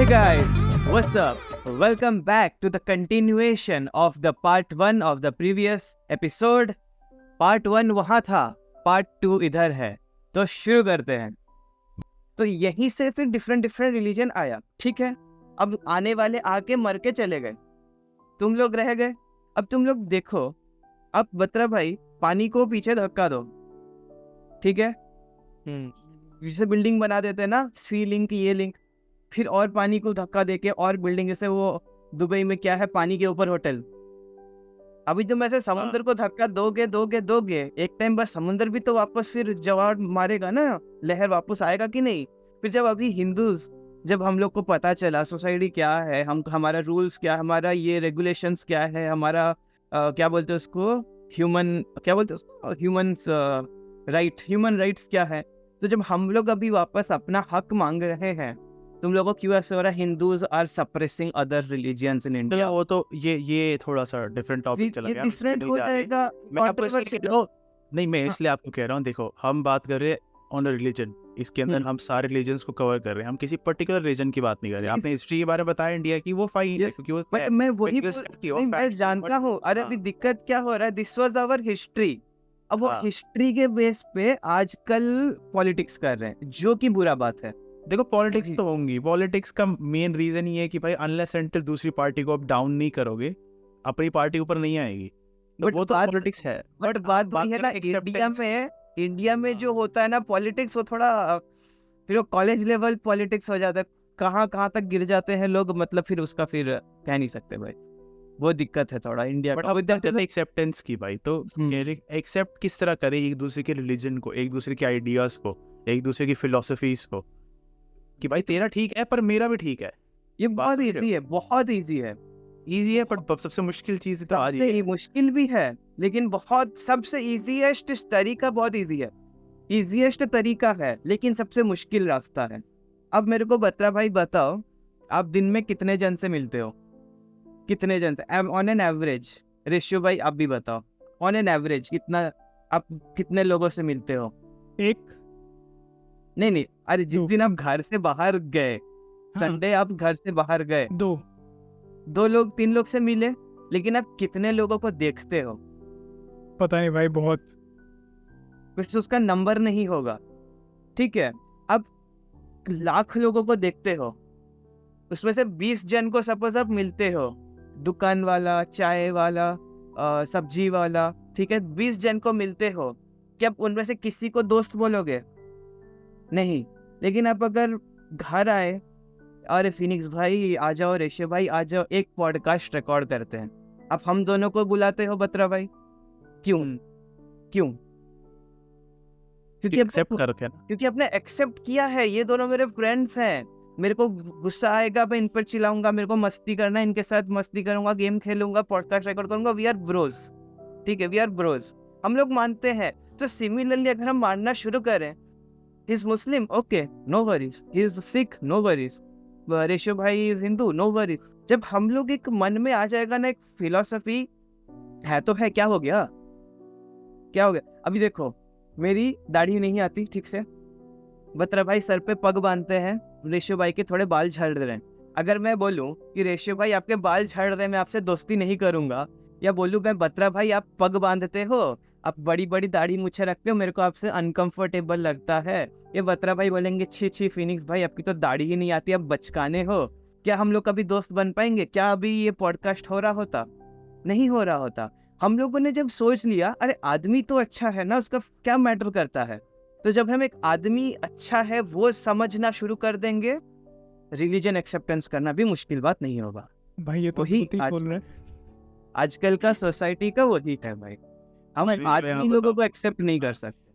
guys, what's up? Welcome back to the continuation of the part 1 of the previous episode. Part 1 वहाँ था, part 2 इधर है. तो शुरू करते हैं. तो यहीं से फिर डिफरेंट रिलीजन आया, ठीक है. अब आने वाले आके मर के चले गए, तुम लोग रह गए. अब तुम लोग देखो, अब बत्रा भाई पानी को पीछे धक्का दो, ठीक है. जैसे बिल्डिंग बना देते हैं ना, सी लिंक ये लिंक, फिर और पानी को धक्का देके और बिल्डिंग, जैसे वो दुबई में क्या है, पानी के ऊपर होटल. अभी तुम ऐसे समुद्र को धक्का दोगे एक टाइम बस समुद्र भी तो वापस फिर जवाब मारेगा ना, लहर वापस आएगा कि नहीं. फिर जब अभी हिंदूज, जब हम लोग को पता चला सोसाइटी क्या है, हमारा रूल्स क्या, हमारा ये रेगुलेशंस क्या है, हमारा क्या बोलते हैं उसको, ह्यूमन राइट्स क्या है. तो जब हम लोग अभी वापस अपना हक मांग रहे हैं, तुम लोगों को क्यों ऐसे हो रहा है Hindus are suppressing other religions in India. वो तो ये थोड़ा सा डिफरेंट टॉपिक चला गया, डिफरेंट हो जाएगा. नहीं, मैं इसलिए आपको कह रहा हूँ, देखो हम बात कर रहे हैं ऑन रिलीजन, इसके अंदर हम सारे रिलीजन्स को कवर कर रहे हैं, हम किसी पर्टिकुलर रीजन की बात नहीं कर रहे. आपने हिस्ट्री के बारे में बताया इंडिया की, वो फाइन है क्योंकि वो बट मैं वही मैं जानता हूँ. अरे अभी दिक्कत क्या हो रहा है, दिस वाज आवर हिस्ट्री. अब वो हिस्ट्री के बेस पे आजकल पॉलिटिक्स कर रहे हैं, जो कि बुरा बात है. देखो पॉलिटिक्स तो होंगी, पॉलिटिक्स का मेन रीजन ये है कि भाई अनलेस एंड दूसरी पार्टी को आप डाउन नहीं करोगे, अपनी पार्टी ऊपर नहीं आएगी. बट वो तो पॉलिटिक्स है. बट बात वही है ना, इंडिया में जो होता है ना पॉलिटिक्स, वो थोड़ा फिर वो कॉलेज लेवल पॉलिटिक्स हो जाता है. कहाँ तक गिर जाते हैं लोग, मतलब फिर उसका फिर कह नहीं सकते भाई. वो दिक्कत है थोड़ा इंडिया का. बट अब एक्सेप्टेंस की भाई, तो एक्सेप्ट किस तरह करें एक दूसरे के रिलीजन को, एक दूसरे के आइडियाज को, एक दूसरे की फिलोसफीज को, कि भाई तेरा ठीक है पर मेरा भी ठीक है. ये बहुत इजी है, बहुत इजी है. पर सबसे मुश्किल चीज तो आज ये मुश्किल भी है, लेकिन बहुत सबसे इजीएस्ट तरीका बहुत इजी है. इजीएस्ट तरीका है लेकिन सबसे मुश्किल रास्ता है. अब मेरे को बत्रा भाई बताओ, आप दिन में कितने जन से मिलते हो, कितने जन से ऑन एन एवरेज. रेशियो भाई आप भी बताओ, ऑन एन एवरेज आप कितने लोगों से मिलते हो. एक नहीं, अरे जिस दिन आप घर से बाहर गए, संडे आप घर से बाहर गए, दो लोग 3 लोग से मिले, लेकिन आप कितने लोगों को देखते हो. पता नहीं भाई, बहुत कुछ उसका नंबर नहीं होगा, ठीक है. अब लाख लोगों को देखते हो, उसमें से 20 जन को सपोज आप मिलते हो, दुकान वाला, चाय वाला, सब्जी वाला, ठीक है. 20 जन को मिलते हो, क्या आप उनमें से किसी को दोस्त बोलोगे? नहीं. लेकिन आप अगर घर आए, अरे फिनिक्स भाई आ जाओ, रेशे भाई आ जाओ, एक पॉडकास्ट रिकॉर्ड करते हैं, आप हम दोनों को बुलाते हो बत्रा भाई. क्यों? क्योंकि आपने एक्सेप्ट किया है, ये दोनों मेरे फ्रेंड्स हैं. मेरे को गुस्सा आएगा, मैं इन पर चिल्लाऊंगा, मेरे को मस्ती करना है, इनके साथ मस्ती करूंगा, गेम खेलूंगा, पॉडकास्ट रिकॉर्ड करूंगा. वी आर ब्रोज, ठीक है, वी आर ब्रोज, हम लोग मानते हैं. तो सिमिलरली अगर हम मानना शुरू करें, he is Muslim, okay, no worries. He is Sikh, no worries. Ratio भाई is Hindu, no worries. जब हम लोग एक मन में आ जाएगा ना, एक फिलोसफी है तो है, क्या हो गया. अभी देखो, मेरी दाढ़ी नहीं आती ठीक से, बत्रा भाई सर पे पग बांधते हैं, रेशो भाई के थोड़े बाल झड़ रहे हैं. अगर मैं बोलूं कि रेशो भाई आपके बाल झड़ रहे हैं, मैं आपसे दोस्ती नहीं करूंगा, या बोलूं मैं बत्रा भाई आप पग बांधते हो, आप बड़ी दाढ़ी मुझे रखते हो, मेरे को आपसे अनकंफर्टेबल लगता है, ये बत्रा भाई बोलेंगे छी फिनिक्स भाई आपकी तो दाढ़ी ही नहीं आती, आप बचकाने हो. क्या हम लोग कभी दोस्त बन पाएंगे? क्या अभी ये पॉडकास्ट हो रहा होता? नहीं हो रहा होता. हम लोगों ने जब सोच लिया, अरे आदमी तो अच्छा है ना, उसका क्या मैटर करता है. तो जब हम एक आदमी अच्छा है वो समझना शुरू कर देंगे, रिलीजन एक्सेप्टेंस करना भी मुश्किल बात नहीं होगा भाई. ये तो बोल रहे आजकल का सोसाइटी का वही है भाई. हम आदमी लोगों को एक्सेप्ट नहीं कर सकते.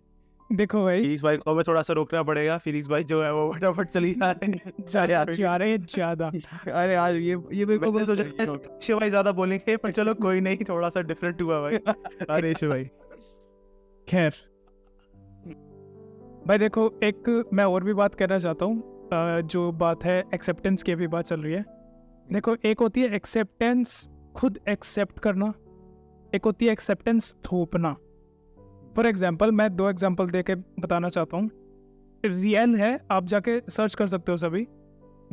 देखो भाई, फिनिक्स भाई को हमें थोड़ा सा रोकना पड़ेगा. फिनिक्स भाई जो है वो फटाफट चली जा रहे हैं ज्यादा. अरे यार ये मेरे को सोचा रेशो भाई ज्यादा बोलेंगे, पर चलो कोई नहीं, थोड़ा सा डिफरेंट हुआ भाई. रेशो भाई खैर भाई, देखो एक मैं और भी बात करना चाहता हूँ. जो बात है एक्सेप्टेंस की भी बात चल रही है. देखो, एक होती है एक्सेप्टेंस खुद एक्सेप्ट करना, एक होती है एक्सेप्टेंस थोपना. फॉर एग्जाम्पल मैं 2 एग्जाम्पल दे के बताना चाहता हूँ. रियल है, आप जाके सर्च कर सकते हो सभी.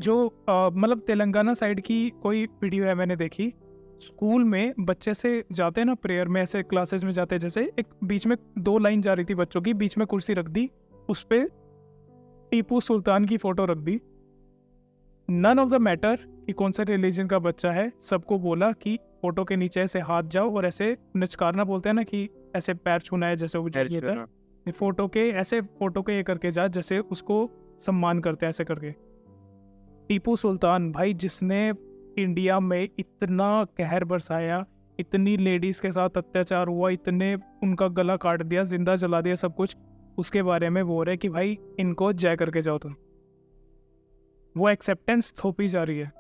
जो मतलब तेलंगाना साइड की कोई वीडियो है, मैंने देखी। स्कूल में बच्चे से जाते हैं ना प्रेयर में, ऐसे क्लासेस में जाते हैं, जैसे एक बीच में 2 लाइन जा रही थी बच्चों की, बीच में कुर्सी रख दी, उस पे टीपू सुल्तान की फोटो रख दी। नन ऑफ द मैटर कि कौन सा रिलीजन का बच्चा है, सबको बोला कि फोटो के नीचे ऐसे हाथ जाओ और ऐसे निचकारना बोलते हैं ना, कि ऐसे पैर छूना है, जैसे वो जो ये था, फोटो के ऐसे फोटो के ये करके जा, जैसे उसको सम्मान करते हैं ऐसे करके। टीपू सुल्तान भाई, जिसने इंडिया में इतना कहर बरसाया, इतनी लेडीज के साथ अत्याचार हुआ, इतने उनका गला काट दिया, जिंदा जला दिया, सब कुछ, उसके बारे में बोल रहे कि भाई इनको जय करके जाओ तुम। वो एक्सेप्टेंस थोपी जा रही है।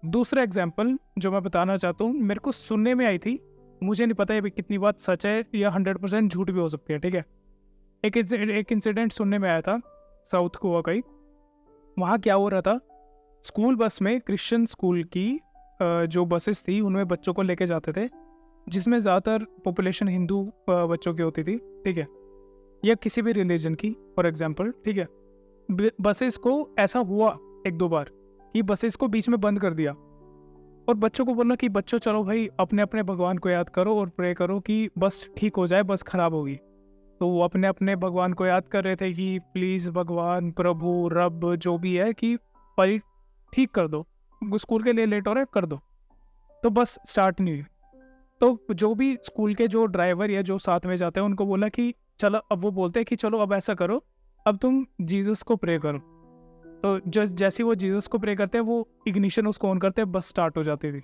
दूसरा एग्जाम्पल जो मैं बताना चाहता हूँ, मेरे को सुनने में आई थी, मुझे नहीं पता ये कितनी बात सच है या 100% झूठ भी हो सकती है, ठीक है। एक इंसिडेंट सुनने में आया था साउथ गोवा का ही। वहाँ क्या हो रहा था, स्कूल बस में क्रिश्चियन स्कूल की जो बसेस थी उनमें बच्चों को लेके जाते थे, जिसमें ज़्यादातर पॉपुलेशन हिंदू बच्चों की होती थी, ठीक है, या किसी भी रिलीजन की फॉर एग्जांपल, ठीक है। बसेस को ऐसा हुआ 1-2 बार कि बसेस को बीच में बंद कर दिया और बच्चों को बोला कि बच्चों चलो भाई अपने अपने भगवान को याद करो और प्रे करो कि बस ठीक हो जाए, बस खराब होगी। तो वो अपने अपने भगवान को याद कर रहे थे कि प्लीज़ भगवान, प्रभु, रब, जो भी है, कि परी ठीक कर दो, स्कूल के लिए लेट हो रहा है, कर दो। तो बस स्टार्ट नहीं हुई। तो जो भी स्कूल के जो ड्राइवर या जो साथ में जाते हैं उनको बोला कि चलो, अब वो बोलते हैं कि चलो अब ऐसा करो, अब तुम जीसस को प्रे करो। तो जैसे वो जीसस को प्रे करते हैं, वो इग्निशन उसको ऑन करते हैं, बस स्टार्ट हो जाती थी।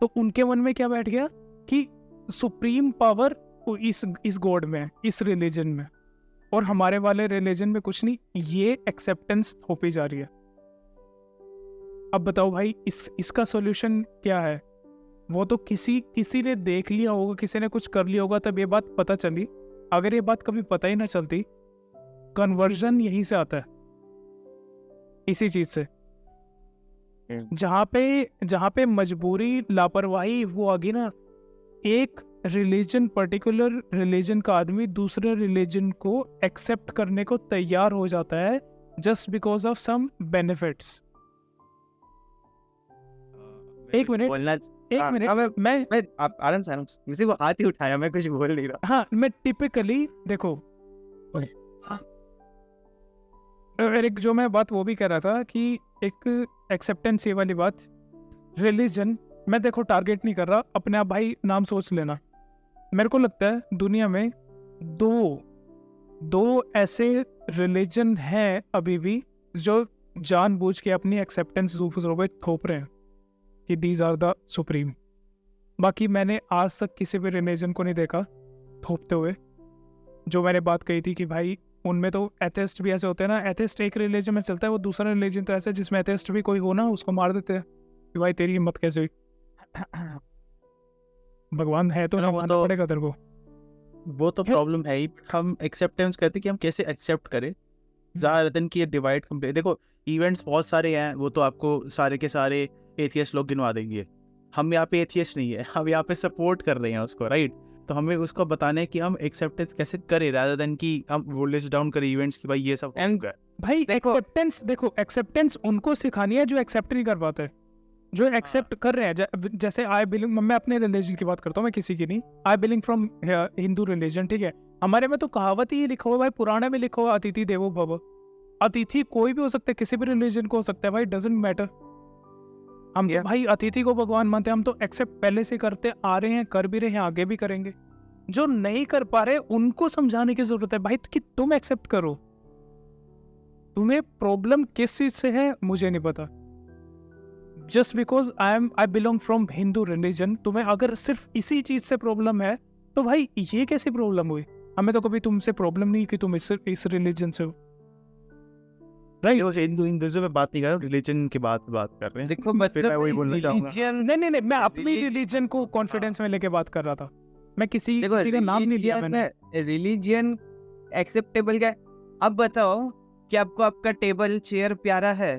तो उनके मन में क्या बैठ गया कि सुप्रीम पावर इस गॉड में है, इस रिलीजन में, और हमारे वाले रिलीजन में कुछ नहीं। ये एक्सेप्टेंस थोपी जा रही है। अब बताओ भाई, इसका सॉल्यूशन क्या है? वो तो किसी ने देख लिया होगा, किसी ने कुछ कर लिया होगा, तब ये बात पता चली। अगर ये बात कभी पता ही ना चलती, कन्वर्जन यहीं से आता है, इसी चीज से। जहाँ पे मजबूरी, लापरवाही वो आ गई ना, एक रिलीजन, पर्टिकुलर रिलीजन का आदमी दूसरे रिलीजन को एक्सेप्ट करने को तैयार हो जाता है just because of some benefits. एक मिनट, मैं आप आराम से किसी को हाथ ही उठाया, मैं कुछ बोल नहीं रहा। हाँ, मैं टिपिकली देखो, एक जो मैं बात वो भी कह रहा था कि एक एक्सेप्टेंस ये वाली बात, रिलीजन मैं देखो टारगेट नहीं कर रहा, अपने आप भाई नाम सोच लेना। मेरे को लगता है दुनिया में दो ऐसे रिलीजन हैं अभी भी जो जानबूझ के अपनी एक्सेप्टेंस दूसरों पे थोप रहे हैं कि दीज आर द सुप्रीम। बाकी मैंने आज तक किसी भी रिलीजन को नहीं देखा थोपते हुए। जो मैंने बात कही थी कि भाई उनमें तो एथेस्ट भी ऐसे होते हैं ना, एथेस्ट एक रिलीजन में चलता है, वो दूसरा रिलीजन तो ऐसा जिसमें एथेस्ट भी कोई हो ना, उसको मार देते हैं कि भाई तेरी हिम्मत कैसे हुई, भगवान है तो ना, मानना पड़ेगा तेरे को। वो तो प्रॉब्लम है ही। हम एक्सेप्टेंस कहते हैं कि हम कैसे एक्सेप्ट करें, ज़्यादा दिन की ये डिवाइड कंपेयर। देखो इवेंट्स बहुत सारे हैं, वो तो आपको सारे के सारे एथियस्ट लोग गिनवा देंगे। हम यहाँ पे एथियस्ट नहीं है, हम यहाँ पे सपोर्ट कर रहे हैं उसको, राइट। तो हमें उसको बताना है कि हम एक्सेप्टेंस कैसे करें, रादर देन कि हम वोल्टेज डाउन करें इवेंट्स की भाई ये सब भाई एक्सेप्टेंस, देखो एक्सेप्टेंस उनको सिखानी है जो एक्सेप्ट नहीं कर पाते, जो एक्सेप्ट कर रहे हैं। जैसे आई बिलोंग, मैं अपने रिलीजन की बात करता हूँ, मैं किसी की नहीं। I belong from Hindu religion, ठीक है। हमारे में तो कहावत ही लिखा हुआ भाई, पुराने में लिखा हुआ अतिथि देवो भव। अतिथि कोई भी हो सकता है, किसी भी रिलीजन को हो सकता है भाई, डजंट मैटर। हम तो भाई अतिथि को भगवान मानते हैं, हम तो एक्सेप्ट पहले से करते आ रहे हैं, कर भी रहे हैं, आगे भी करेंगे। जो नहीं कर पा रहे उनको समझाने की जरूरत है भाई कि तुम एक्सेप्ट करो। तुम्हें प्रॉब्लम किस चीज से है मुझे नहीं पता, just because I belong from Hindu religion, तुम्हें अगर सिर्फ इसी चीज से प्रॉब्लम है तो भाई ये कैसी प्रॉब्लम हुई? हमें तो कभी तुमसे प्रॉब्लम नहीं कि तुम इस रिलीजन से हो, राइट। हिंदुइज्म में बात नहीं कर रहा हूँ, रिलीजन की बात कर रहे हैं। देखो मैं वही बोलना चाहूंगा। नहीं, मैं अपनी रिलीजन को कॉन्फिडेंस में लेके बात कर रहा था। मैं किसी का नाम नहीं लिया मैंने। रिलीजन एक्सेप्टेबल क्या है? अब बताओ कि आपको आपका टेबल चेयर प्यारा है,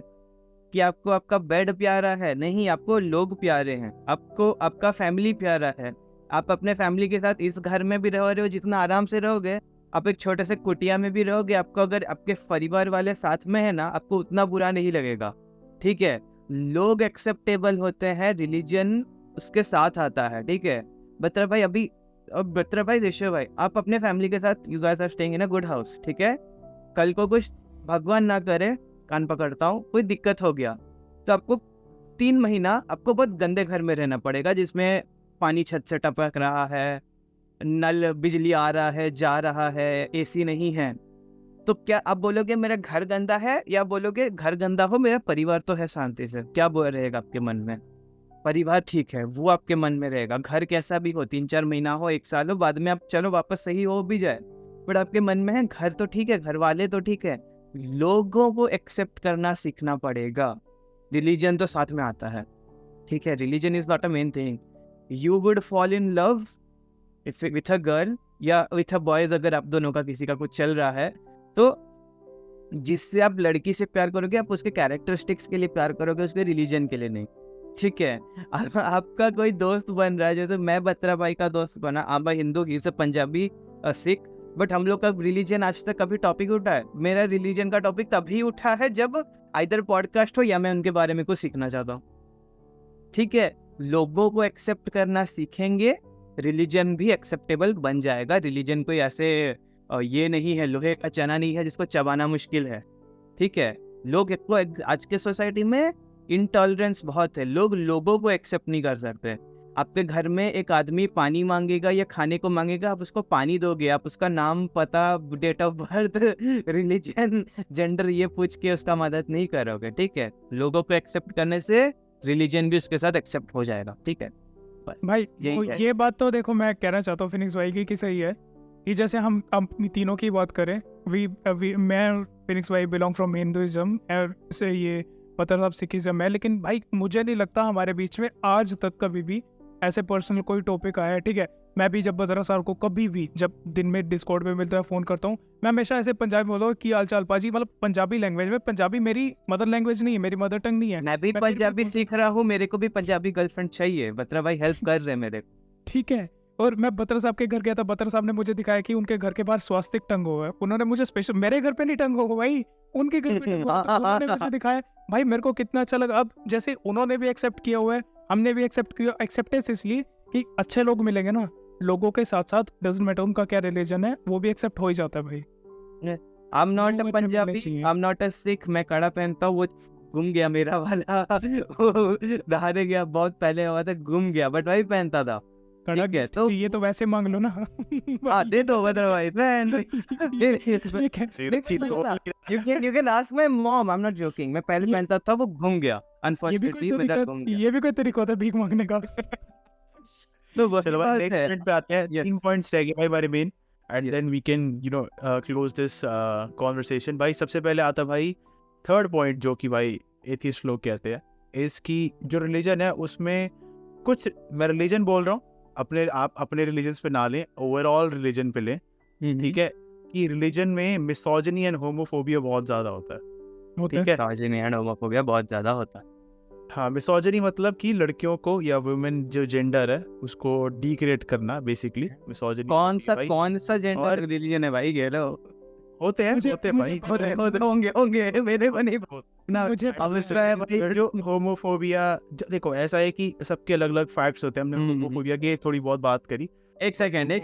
कि आपको आपका बेड प्यारा है? नहीं, आपको लोग प्यारे हैं, आपको आपका फैमिली प्यारा है। आप अपने फैमिली के साथ इस घर में भी रह रहे हो, जितना आराम से रहोगे, आप एक छोटे से कुटिया में भी रहोगे, आपको अगर आपके परिवार वाले साथ में है ना, आपको उतना बुरा नहीं लगेगा। ठीक है, लोग एक्सेप्टेबल होते हैं, रिलीजन उसके साथ आता है, ठीक है। बत्रा भाई अभी, अब बत्रा भाई, ऋषभ भाई, आप अपने फैमिली के साथ, you guys are staying in a good house, ठीक है। कल को कुछ भगवान ना करे, कान पकड़ता हूँ, कोई दिक्कत हो गया तो आपको 3 महीना आपको बहुत गंदे घर में रहना पड़ेगा, जिसमें पानी छत से टपक रहा है, नल बिजली आ रहा है जा रहा है, एसी नहीं है। तो क्या आप बोलोगे मेरा घर गंदा है, या बोलोगे घर गंदा हो मेरा परिवार तो है शांति से? क्या बोल रहेगा आपके मन में? परिवार ठीक है, वो आपके मन में रहेगा। घर कैसा भी हो, 3-4 महीना हो, 1 साल हो, बाद में आप चलो वापस सही हो भी जाए, बट आपके मन में है घर तो ठीक है, घर वाले तो ठीक है। लोगों को एक्सेप्ट करना सीखना पड़ेगा। रिलीजन तो साथ में आता है, ठीक है, religion is not a main thing. You would fall in love with a girl या विथ अ बॉयज, अगर आप दोनों का किसी का कुछ चल रहा है, तो जिससे आप लड़की से प्यार करोगे आप उसके कैरेक्टरिस्टिक्स के लिए प्यार करोगे, उसके रिलीजन के लिए नहीं, ठीक है। आपका कोई दोस्त बन रहा है, जैसे मैं बत्रा भाई का दोस्त बना, आप हिंदू, ही से पंजाबी, सिख, बट हम लोग का रिलीजन आज तक कभी टॉपिक उठा है? मेरा रिलीजन का टॉपिक तभी उठा है जब आइदर पॉडकास्ट हो या मैं उनके बारे में कुछ सीखना चाहता हूँ, ठीक है। लोगों को एक्सेप्ट करना सीखेंगे, रिलीजन भी एक्सेप्टेबल बन जाएगा। रिलीजन कोई ऐसे ये नहीं है, लोहे का चना नहीं है जिसको चबाना मुश्किल है, ठीक है। लोग को आज के सोसाइटी में इंटॉलरेंस बहुत है, लोग लोगों को एक्सेप्ट नहीं कर सकते। आपके घर में एक आदमी पानी मांगेगा या खाने को मांगेगा, आप उसको पानी दोगे, आप उसका नाम, पता, date of birth, religion, gender ये पूछ के उसका मदद नहीं करोगे, ठीक है। लोगों को एक्सेप्ट करने से रिलीजन भी उसके साथ एक्सेप्ट हो जाएगा, ठीक है भाई। यही है। ये बात तो देखो मैं कहना चाहता हूँ फिनिक्स भाई की कि सही है कि जैसे हम अपनी तीनों की बात करें, मैं फिनिक्स भाई बिलोंग फ्रॉम हिंदुइज्म और से ये पता साहब सिखिज्म है, लेकिन भाई मुझे नहीं लगता हमारे बीच में आज तक कभी भी ऐसे पर्सनल कोई टॉपिक आया है, ठीक है। मैं भी जब बजरा साहब को कभी भी जब दिन में डिस्कॉर्ड पे मिलता है फ़ोन करता हूँ, मैं हमेशा ऐसे पंजाबी बोलता हूँ कि हाल चाल पाजी, मतलब पंजाबी लैंग्वेज में। पंजाबी मेरी मदर लैंग्वेज नहीं है, मेरी मदर टंग नहीं है। मैं भी मैं फिर भी पंजाबी बोल- सीख रहा हूँ, मेरे को भी पंजाबी गर्लफ्रेंड चाहिए, बत्रा भाई हेल्प कर रहे हैं मेरे। ठीक है। और मैं बत्रा साहब के घर गया था, बत्रा साहब ने मुझे दिखाया कि उनके घर के बाहर स्वास्तिक टंग हुआ है। उन्होंने मुझे स्पेशल, मेरे घर पे नहीं टंग होगा भाई, उनके घर पे टंग हुआ है, तो उन्होंने मुझे दिखाया। भाई मेरे को कितना अच्छा लगा। अब जैसे उन्होंने भी एक्सेप्ट किया हुआ है, हमने भी एक्सेप्ट किया। एक्सेप्टेंस इसलिए कि अच्छे लोग मिलेंगे ना, लोगों के साथ साथ डजंट मैटर उनका क्या रिलीजन है, वो भी एक्सेप्ट हो ही जाता है भाई। आई एम नॉट लोग अ अच्छे मिलने पंजाबी, चाहिए। I am not a Sikh, मैं कड़ा पहनता हूँ, वो गुम गया मेरा वाला। दहाड़े गया, बहुत पहले हुआ था, गुम गया, बट वही पहनता था, कड़ा ठीक है। गिफ्ट तो चाहिए तो वैसे मांग लो ना। हाँ दे दो बत्रा भाई, you can ask my mom, I'm not joking, मैं पहले ये- पहनता था, वो घूम गया, ये भी कोई अनफॉर्चुनेटली मेरा तरीका, घूम गया। ये भी कोई तरीका होता है भीख मांगने का। तो वही चलो भाई बात नेक्स्ट है। पॉइंट पे आते हैं। Yes. 3 पॉइंट्स रह गए भाई हमारे main, and Yes. Then we can close this conversation. भाई सबसे पहले आता भाई थर्ड पॉइंट, जो कि भाई एथियस्ट लोग कहते हैं, इसकी जो रिलीजन है उसमें कुछ, मैं रिलीजन बोल रहा हूँ, आप अपने रिलीजन्स पे ना लें, ओवरऑल रिलीजन पे लें, ठीक है। कि रिलीजन में मिसोजिनी एंड होमोफोबिया बहुत ज्यादा होता है, होता ठीक है। है। मिसोजिनी एंड होमोफोबिया बहुत ज्यादा होता है। हाँ, मिसोजिनी मतलब कि लड़कियों को या वुमेन जो जेंडर है उसको डिग्रेड करना, बेसिकली मिसोजिनी कौन सा जेंडर और- रिलीजन है भाई, कह लो। होते हैं मुझे भाई होते होंगे, मेरे को नहीं ना। मुझे अब इसका है भाई, जो होमोफोबिया, देखो ऐसा है कि सबके अलग अलग फैक्ट्स होते हैं। हमने होमोफोबिया की थोड़ी बहुत बात करी। एक सेकंड,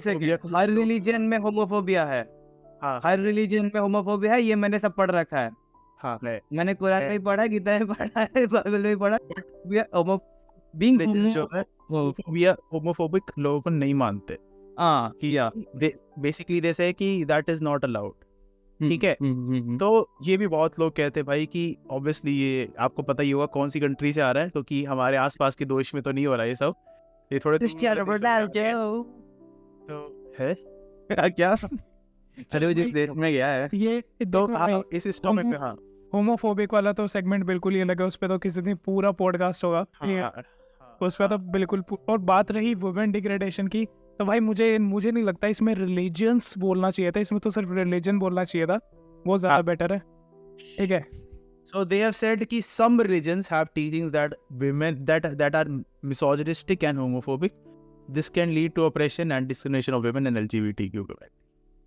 हर रिलीजन में होमोफोबिया है, हाँ हर रिलीजन में होमोफोबिया है, ये मैंने सब पढ़ रखा है। हाँ है। मैंने कुरान में भी पढ़ा, गीता में पढ़ा है, बाइबल में भी पढ़ा। बीइंग लेकिन जो है होमोफोबिक लोगों को नहीं मानते हाँ किया, बेसिकली जैसे है कि दैट इज नॉट अलाउड, ठीक है। तो ये भी बहुत लोग कहते हैं भाई कि ऑब्वियसली ये आपको पता ही होगा कौन सी कंट्री से आ रहा है, क्योंकि हमारे आसपास के देश में तो नहीं हो रहा है ये सब, ये थोड़े क्रिस्टियानो रोनाल्डो तो है। क्या? अरे वो जिस देश में गया है। ये तो देखो भाई, हाँ, इस टॉपिक पे हाँ होमोफोबिक वाला तो सेगमेंट बिल्कुल ही अलग है, उस पे तो किसी दिन पूरा पॉडकास्ट होगा, ठीक है। हाँ, उस पे तो बिल्कुल और बात रही वुमेन डिग्रेडेशन की, तो भाई मुझे नहीं लगता इसमें रिलीजियंस बोलना चाहिए था, इसमें तो सिर्फ रिलीजन बोलना चाहिए था, वो ज्यादा बेटर है, ठीक है। So they have said कि some religions have teachings that women that are misogynistic and homophobic. This can lead to oppression and discrimination of women and LGBTQ community.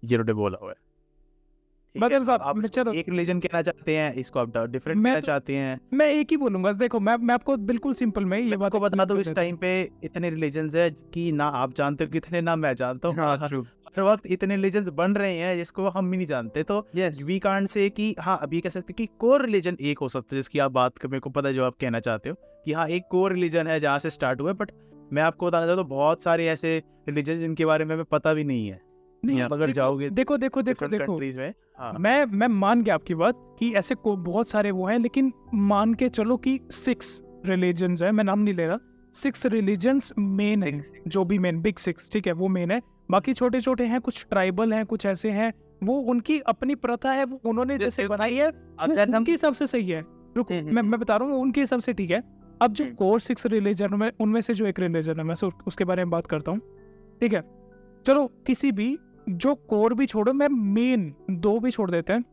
ये उन्होंने बोला हुआ है। ठीक है, बदर साहब, आप इसको चलो एक रिलीजन कहना चाहते हैं, इसको आप डिफरेंट मैं कहना तो- चाहते हैं। मैं एक ही बोलूंगा। देखो मैं आपको बिल्कुल सिंपल में ये मैं बात आपको बता दूं, कर इस देता हूँ। टाइम पे इतने रिलीजन्स है कि ना आप जानते हो कितने, ना मैं जानता हूँ। हाँ, true. हर वक्त इतने रिलीजन्स बन रहे हैं जिसको हम भी नहीं जानते, तो Yes. वी कांट से कि हाँ अभी कह सकते हैं कि कोर रिलीजन एक हो सकता है, जिसकी आप बात कर, मेरे को पता है जो आप कहना चाहते हो कि हाँ एक कोर रिलीजन है जहाँ से स्टार्ट हुआ है, बट मैं आपको बताना चाहता हूँ बहुत सारे ऐसे रिलीजन जिनके बारे में हमें पता भी नहीं है। नहीं, आप अगर देखो- जाओगे देखो देखो देखो different देखो countries में, हाँ मैं मान गया आपकी बात कि ऐसे को बहुत सारे वो हैं, लेकिन मान के चलो कि 6 रिलीजन्स है, मैं नाम नहीं ले रहा, 6 रिलीजन्स मेन है, जो भी मेन बिग 6, ठीक है, वो मेन है। बाकी छोटे छोटे हैं, कुछ ट्राइबल हैं, कुछ ऐसे हैं, वो उनकी अपनी प्रथा है, वो उन्होंने जैसे देखो बनाई है, अगर हम उनके हिसाब से सही है। रुको, मैं बता रहा हूँ उनके हिसाब से ठीक है। अब जो कोर 6 रिलीजन में, उनमें से जो एक रिलीजन है, मैं उसके बारे में बात करता हूँ, ठीक है। चलो किसी भी, जो कोर भी छोड़ो, मैं मेन 2 भी छोड़ देते हैं,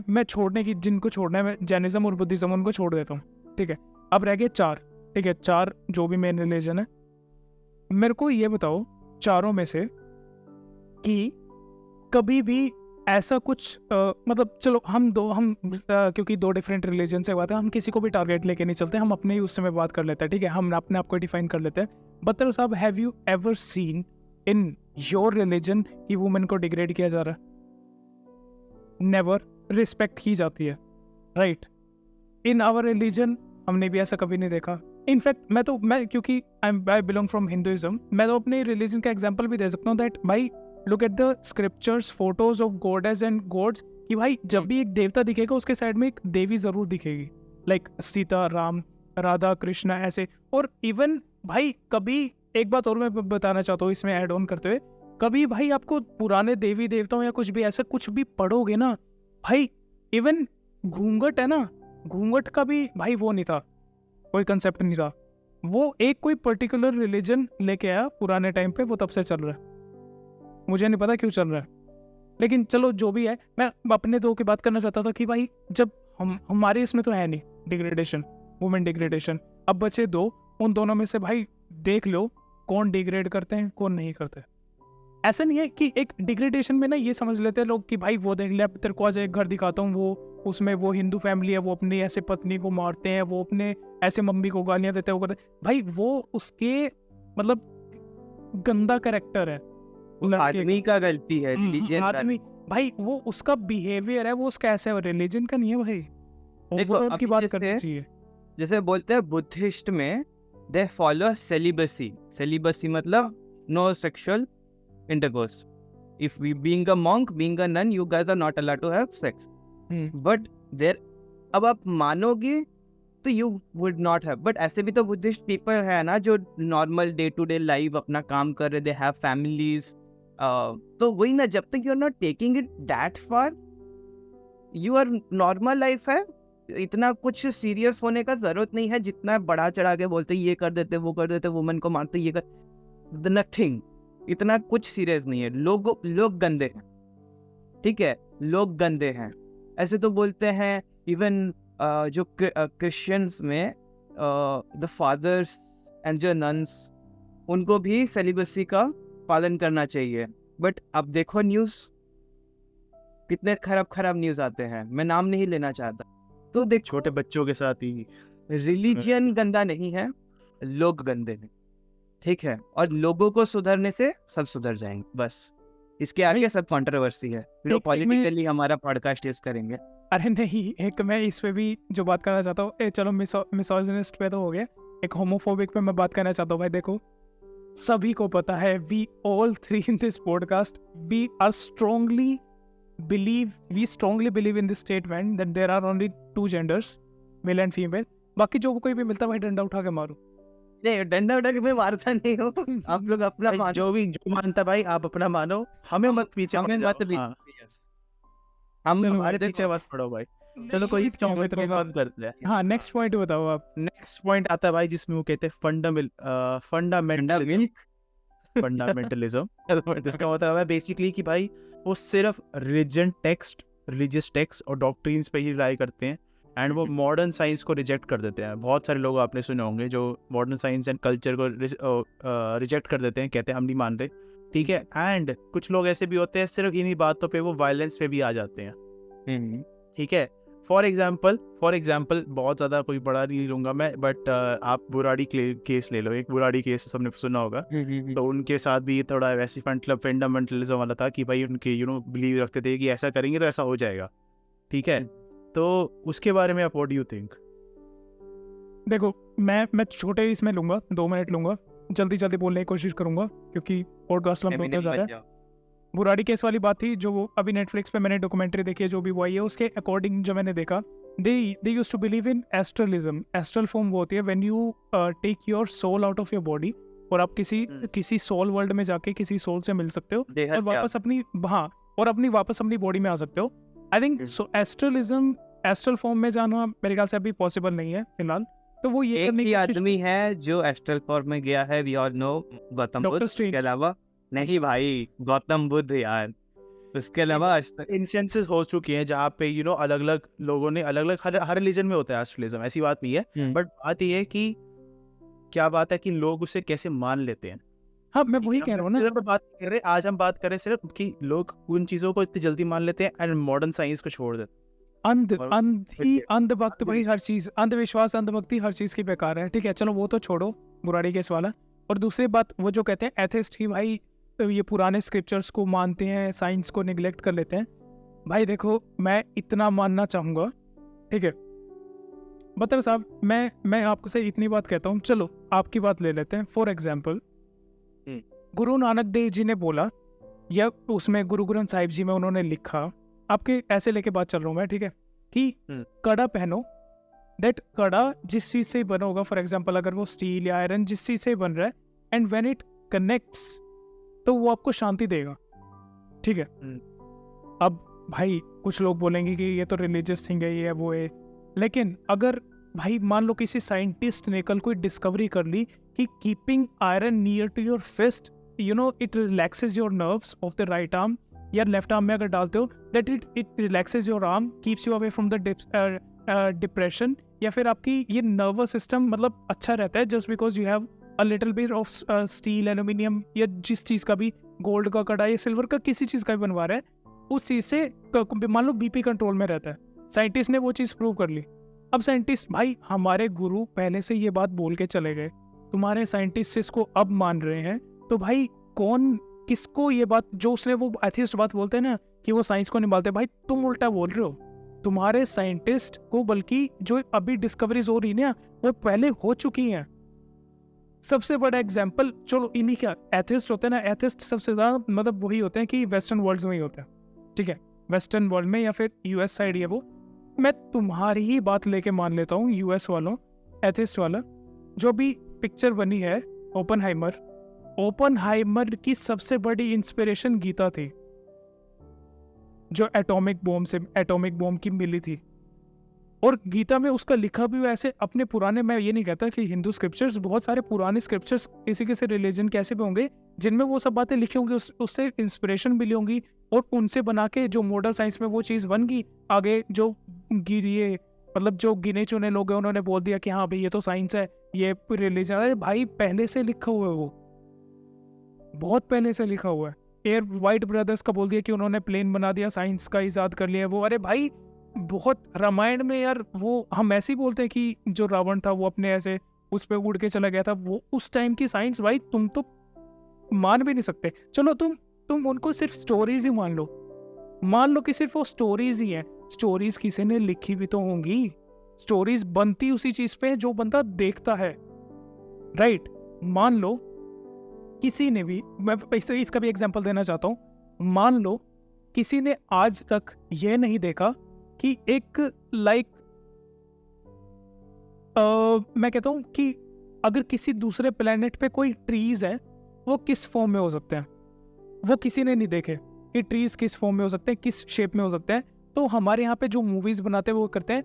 मैं छोड़ने की, जिनको छोड़ना है, मैं जैनिज्म और बुद्धिज्म उनको छोड़ देता हूँ, ठीक है। अब रह गए 4, ठीक है, 4 जो भी मेन रिलीजन है। मेरे को ये बताओ चारों में से कि कभी भी ऐसा कुछ मतलब चलो हम क्योंकि 2 डिफरेंट रिलीजन से बात है, हम किसी को भी टारगेट लेके नहीं चलते, हम अपने ही उस समय बात कर लेते हैं, ठीक है, हम अपने आप को डिफाइन कर लेते हैं। बत्तर साहब, have you ever seen in your religion कि वुमेन को डिग्रेड किया जा रहा है? नेवर, रिस्पेक्ट की जाती है, राइट। इन आवर रिलीजन हमने भी ऐसा कभी नहीं देखा। इनफैक्ट मैं क्योंकि आई बिलोंग फ्रॉम हिंदुइज्म, मैं तो अपने रिलीजन का एग्जांपल भी दे सकता हूँ दैट भाई look at the scriptures, photos of goddess and gods, कि भाई जब भी एक देवता दिखेगा उसके साइड में एक देवी जरूर दिखेगी, लाइक सीता, राम, राधा, कृष्णा, ऐसे। और इवन भाई कभी एक बात और मैं बताना चाहता हूँ इसमें ऐड ऑन करते हुए, कभी भाई आपको पुराने देवी देवताओं या कुछ भी ऐसा कुछ भी पढ़ोगे ना भाई, इवन घूंघट है ना, घूंघट का भी भाई वो नहीं था, कोई कंसेप्ट नहीं था, वो एक कोई पर्टिकुलर रिलीजन लेके आया पुराने टाइम पे, वो तब से चल रहा है, मुझे नहीं पता क्यों चल रहा है, लेकिन चलो जो भी है। मैं अपने 2 की बात करना चाहता था कि भाई जब हमारे इसमें तो है नहीं डिग्रेडेशन, वुमेन डिग्रेडेशन, अब बचे 2, उन दोनों में से भाई देख लो कौन डिग्रेड करते हैं कौन नहीं करते। ऐसा नहीं है कि एक डिग्रेडेशन में ना ये समझ लेते हैं लोग कि भाई वो देख ले, अब तेरे को आज एक घर दिखाता हूँ, वो उसमें वो हिंदू फैमिली है, वो अपनी ऐसे पत्नी को मारते हैं, वो अपने ऐसे मम्मी को गालियां देते हैं, वो करते भाई, वो उसके मतलब गंदा कैरेक्टर है, आदमी का गलती है, religion का आदमी भाई, वो उसका बिहेवियर है, वो उसका ऐसा है, रिलीजन का नहीं है भाई। देखो, ओवरऑल की अभी बात करनी जैसे- चाहिए। जैसे बोलते हैं बुद्धिस्ट में दे फॉलो सेलिबसी। सेलिबसी मतलब no sexual intercourse. If we being a monk, being a nun, you guys are not allowed to have sex. But there, अब आप मानोगे तो you would not have. But ऐसे भी तो Buddhist people है ना जो normal day to day life अपना काम कर रहे, they have families. तो वही ना, जब तक you are not taking it that far, your normal life है, इतना कुछ सीरियस होने का जरूरत नहीं है जितना बढ़ा चढ़ा के बोलते ये कर देते, वो कर देते, वुमेन को मारते, ये कर, नथिंग, इतना कुछ सीरियस नहीं है। लोग गंदे हैं, ठीक है, लोग गंदे हैं। ऐसे तो बोलते हैं इवन जो क्रिश्चियंस में द फादर्स एंड जो नन्स, उनको भी सेलिबसी का पालन करना चाहिए। बट अब देखो न्यूज़, कितने खराब न्यूज़ आते हैं, मैं नाम नहीं लेना चाहता। तो देख, छोटे बच्चों के साथ ही रिलीजियन गंदा नहीं है, लोग गंदे हैं, ठीक है, और लोगों को सुधरने से सब सुधर जाएंगे, बस। इसके आगे सब कंट्रोवर्सी है, लोग पॉलिटिकली हमारा पॉडकास्ट यूज करेंगे। अरे नहीं, एक मैं इस पे भी जो बात करना चाहता हूँ, चलो मिसोजिनिस्ट पे तो हो गया, एक होमोफोबिक पे मैं बात करना चाहता हूँ। भाई देखो, सभी को पता है, we all 3 in this podcast, we strongly believe in this statement that there are only 2 genders, male and female. बाकी जो कोई भी मिलता है भाई डंडा उठा के मारो। नहीं, डंडा उठा के मैं मारता नहीं हूँ, आप लोग अपना भाई, मानो, जो मानता भाई आप अपना मानो, हमें मत पीछे हमें पड़ मत जाओ। बीच हाँ, हम चलो हमारे देखो, पीछे मत पड़ो भाई। चलो कोई चलो, बंद करते हैं। हाँ, नेक्स्ट पॉइंट बताओ आप। नेक्स्ट पॉइंट आता है भाई जिसमें वो कहते हैं डंडा फंडामेंटलिज्म। मिल्क फंडामेंटलिज्म जिसका मतलब है बेसिकली कि भाई वो सिर्फ रिलीजियस टेक्स्ट और डॉक्ट्रिन्स पे ही रिलाई करते हैं, एंड वो मॉडर्न साइंस को रिजेक्ट कर देते हैं। बहुत सारे लोग आपने सुने होंगे जो मॉडर्न साइंस एंड कल्चर को रिजेक्ट कर देते हैं, कहते हैं हम नहीं मानते, ठीक है। एंड कुछ लोग ऐसे भी होते हैं सिर्फ इन्हीं बातों पे वो वायलेंस पे भी आ जाते हैं, ठीक है। फॉर एग्जाम्पल बहुत ज़्यादा कोई बड़ा नहीं लूँगा मैं, बट आप बुराड़ी केस ले लो। एक बुराड़ी केस सबने सुना होगा। तो उनके साथ भी थोड़ा वैसे फंडामेंटलिज्म वाला था कि भाई उनके बिलीव रखते थे कि ऐसा करेंगे तो ऐसा हो जाएगा। ठीक है, तो उसके बारे में आप व्हाट डू यू थिंक? देखो, मैं छोटे इसमें लूंगा, 2 मिनट लूंगा, जल्दी बोलने की कोशिश करूंगा क्योंकि पॉडकास्ट लंबा होता जा रहा है। बुराड़ी केस वाली बात थी, जो वो अभी नेटफ्लिक्स पे मैंने डॉक्यूमेंट्री देखी है, जो भी वो आई है, उसके अकॉर्डिंग जो मैंने देखा, they used to believe in astralism. Astral form वो होती है when you take your soul out of your body, और आप किसी सोल वर्ल्ड में जाके किसी सोल से मिल सकते हो और वापस अपनी बॉडी में आ सकते हो। I think so astralism, astral form में जाना मेरे ख्याल से अभी पॉसिबल नहीं है फिलहाल। तो वो ये एक ही आदमी है जो एस्ट्रल फॉर्म में गया है, we all know, Gautam Buddha. उसके अलावा नहीं भाई, गौतम बुद्ध यार, उसके अलावा इंस्टेंसेस हो चुके हैं जहाँ पे अलग अलग लोगों ने हर रिलीजन में होता है एस्ट्रलिज्म, ऐसी बात नहीं है। बट बात ये है कि क्या बात है कि लोग उसे कैसे मान लेते हैं। हाँ, मैं वही कह रहा हूँ ना। आज हम बात कर रहे हैं सिर्फ कि लोग उन चीजों को इतनी जल्दी मान लेते हैं एंड मॉडर्न साइंस को छोड़ देते हैं। अंधभक्त भाई, हर चीज, अंधविश्वास, अंधभक्ति, हर चीज की बेकार है। ठीक है, चलो वो तो छोड़ो, बुराड़ी केस वाला। और दूसरी बात, वो जो कहते हैं एथिस्ट ही भाई ये पुराने स्क्रिप्चर्स को मानते हैं, साइंस को निगलेक्ट कर लेते हैं। भाई देखो, मैं इतना मानना चाहूंगा, ठीक है बतर साहब, मैं आपको से इतनी बात कहता हूँ। चलो आपकी बात ले लेते हैं। फॉर एग्जाम्पल, गुरु नानक देव जी ने बोला, या उसमें गुरु ग्रंथ साहिब जी में उन्होंने लिखा, आपके ऐसे लेके बात चल रहा हूँ मैं, ठीक है, कि कड़ा पहनो। दैट कड़ा जिस चीज से बना होगा, फॉर एग्जाम्पल अगर वो स्टील या आयरन जिस चीज से बन रहा है, एंड व्हेन इट कनेक्ट्स तो वो आपको शांति देगा। ठीक है, अब भाई कुछ लोग बोलेंगे कि ये तो रिलीजियस थिंग है, ये है वो है, लेकिन अगर भाई मान लो किसी साइंटिस्ट ने कल कोई डिस्कवरी कर ली कि keeping iron near to your fist, it relaxes your nerves of the right arm, या लेफ्ट आर्म में अगर डालते हो, that it relaxes your arm, keeps you away from the depression, या फिर आपकी ये नर्वस सिस्टम मतलब अच्छा रहता है just because you have a little bit of steel, aluminium, या जिस चीज़ का भी, गोल्ड का कड़ा या सिल्वर का, किसी चीज़ का भी बनवा रहा है, उस चीज़ से मान लो बीपी कंट्रोल में रहता है। साइंटिस्ट ने वो चीज़ प्रूव कर ली। अब साइंटिस्ट भाई, हमारे गुरु पहले से ये बात बोल के चले गए, तुम्हारे साइंटिस्ट इसको अब मान रहे हैं, तो भाई कौन किसको ये बात, जो उसने वो एथिस्ट बात बोलते हैं ना कि वो साइंस को नहीं मानते, भाई तुम उल्टा बोल रहे हो। तुम्हारे साइंटिस्ट को, बल्कि जो अभी डिस्कवरीज हो रही है ना, वो पहले हो चुकी हैं। सबसे बड़ा एग्जाम्पल, चलो इन्हीं का एथिस्ट होते हैं ना, एथिस्ट सबसे ज्यादा मतलब वही होते हैं कि वेस्टर्न वर्ल्ड में ही होते हैं। ठीक है, वेस्टर्न वर्ल्ड में या फिर यूएस साइड, ये वो, मैं तुम्हारी ही बात लेके मान लेता हूँ, यूएस वालों, एथिस्ट वाला, जो भी पिक्चर बनी है ओपनहाइमर की सबसे बड़ी इंस्पिरेशन गीता थी, जो एटॉमिक बॉम्ब की मिली थी। और गीता में उसका लिखा भी ऐसे अपने पुराने, मैं ये नहीं कहता कि हिंदू स्क्रिप्चर्स, बहुत सारे पुराने स्क्रिप्चर्स किसी रिलीजन के ऐसे भी होंगे जिनमें वो सब बातें लिखी होंगी, उससे इंस्पिरेशन मिली होंगी, और उनसे बना के जो मॉडर्न साइंस में वो चीज़ बन गई। आगे जो गिरिए, मतलब जो गिने चुने लोग हैं, उन्होंने बोल दिया कि हाँ भाई ये तो साइंस है, ये रिलीजन है। भाई पहले से लिखा हुआ है, वो बहुत पहले से लिखा हुआ है। एयर वाइट ब्रदर्स का बोल दिया कि उन्होंने प्लेन बना दिया, साइंस का इजाद कर लिया वो। अरे भाई बहुत, रामायण में यार वो हम ऐसे ही बोलते हैं कि जो रावण था वो अपने ऐसे उस पर उड़ के चला गया था, वो उस टाइम की साइंस। भाई तुम तो मान भी नहीं सकते। चलो तुम उनको सिर्फ स्टोरीज ही मान लो कि सिर्फ वो स्टोरीज ही हैं। स्टोरीज किसी ने लिखी भी तो होंगी, स्टोरीज बनती उसी चीज पे जो बंदा देखता है, राइट। मान लो किसी ने भी, मैं इसका भी एग्जांपल देना चाहता हूँ, मान लो किसी ने आज तक ये नहीं देखा कि एक मैं कहता हूं कि अगर किसी दूसरे प्लेनेट पे कोई ट्रीज है, वो किस फॉर्म में हो सकते हैं, वो किसी ने नहीं देखे कि ट्रीज किस फॉर्म में हो सकते हैं, किस शेप में हो सकते हैं। तो हमारे यहाँ पे जो मूवीज बनाते हैं वो करते हैं,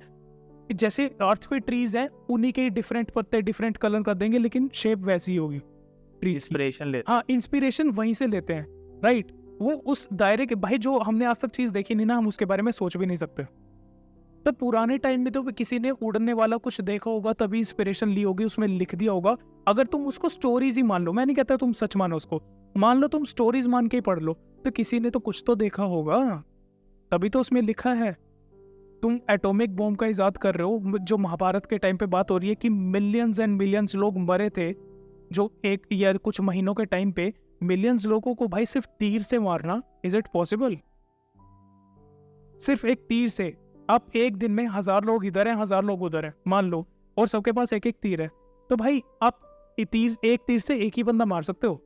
जैसे अर्थ पे ट्रीज हैं, उन्हीं के डिफरेंट पत्ते डिफरेंट कलर कर देंगे, लेकिन शेप वैसी ही होगी। इंस्पिरेशन लेते, हाँ, इंस्पिरेशन वहीं से लेते हैं, राइट। वो उस दायरे के, भाई जो हमने आज तक चीज देखी नहीं ना, हम उसके बारे में सोच भी नहीं सकते। तो पुराने टाइम में तो किसी ने उड़ने वाला कुछ देखा होगा, तभी इंस्पिरेशन ली होगी, उसमें लिख दिया होगा। अगर तुम उसको स्टोरीज ही मान लो, मैं नहीं कहता तुम सच मानो उसको, मान लो तुम स्टोरीज मान के ही पढ़ लो, तो किसी ने तो कुछ तो देखा होगा, तभी तो उसमें लिखा है। तुम एटॉमिक बॉम्ब का इजाद कर रहे हो, जो महाभारत के टाइम पे बात हो रही है कि मिलियंस एंड मिलियंस लोग मरे थे, जो एक या कुछ महीनों के टाइम पे मिलियंस लोगों को भाई सिर्फ तीर से मारना, इज इट पॉसिबल? सिर्फ एक तीर से आप एक दिन में 1000 लोग इधर हैं 1000 लोग उधर हैं मान लो, और सबके पास एक एक तीर है, तो भाई आप एक तीर से एक ही बंदा मार सकते हो,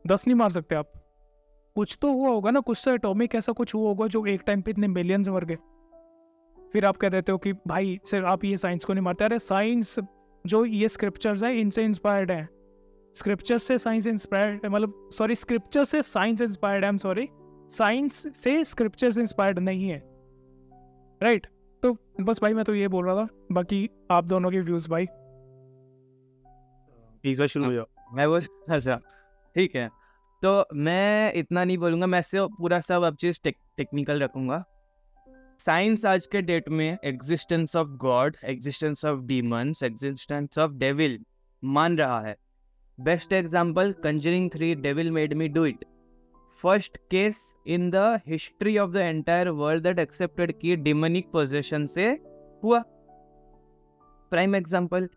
10 नहीं मार सकते आप। कुछ तो हुआ होगा ना, कुछ तो एटॉमिक ऐसा कुछ हुआ होगा जो एक टाइम पे इतने मिलियंस मर गए। फिर आप कह देते हो कि भाई सिर्फ आप ये साइंस को नहीं मारते। अरे साइंस जो ये स्क्रिप्चर्स है इनसे इंस्पायर्ड है, स्क्रिप्चर से साइंस इंस्पायर्ड, मतलब सॉरी स्क्रिप्चर से साइंस इंस्पायर्ड है, आई एम सॉरी, साइंस से स्क्रिप्चर से इंस्पायर्ड नहीं है, राइट? तो बस भाई मैं तो ये बोल रहा था, बाकी आप दोनों के व्यूज भाई। प्लीज शुरू हो जाओ। मैं वो अच्छा ठीक है, तो मैं इतना नहीं बोलूँगा, मैं से पूरा सब अब चीज़ टेक्निकल रखूँगा। साइंस आज के डेट में existence of God, existence of demons, existence of devil मान रहा है। Best example Conjuring 3, devil made me do it. First case in the history of the entire world that accepted कि demonic possession से हुआ। Prime example.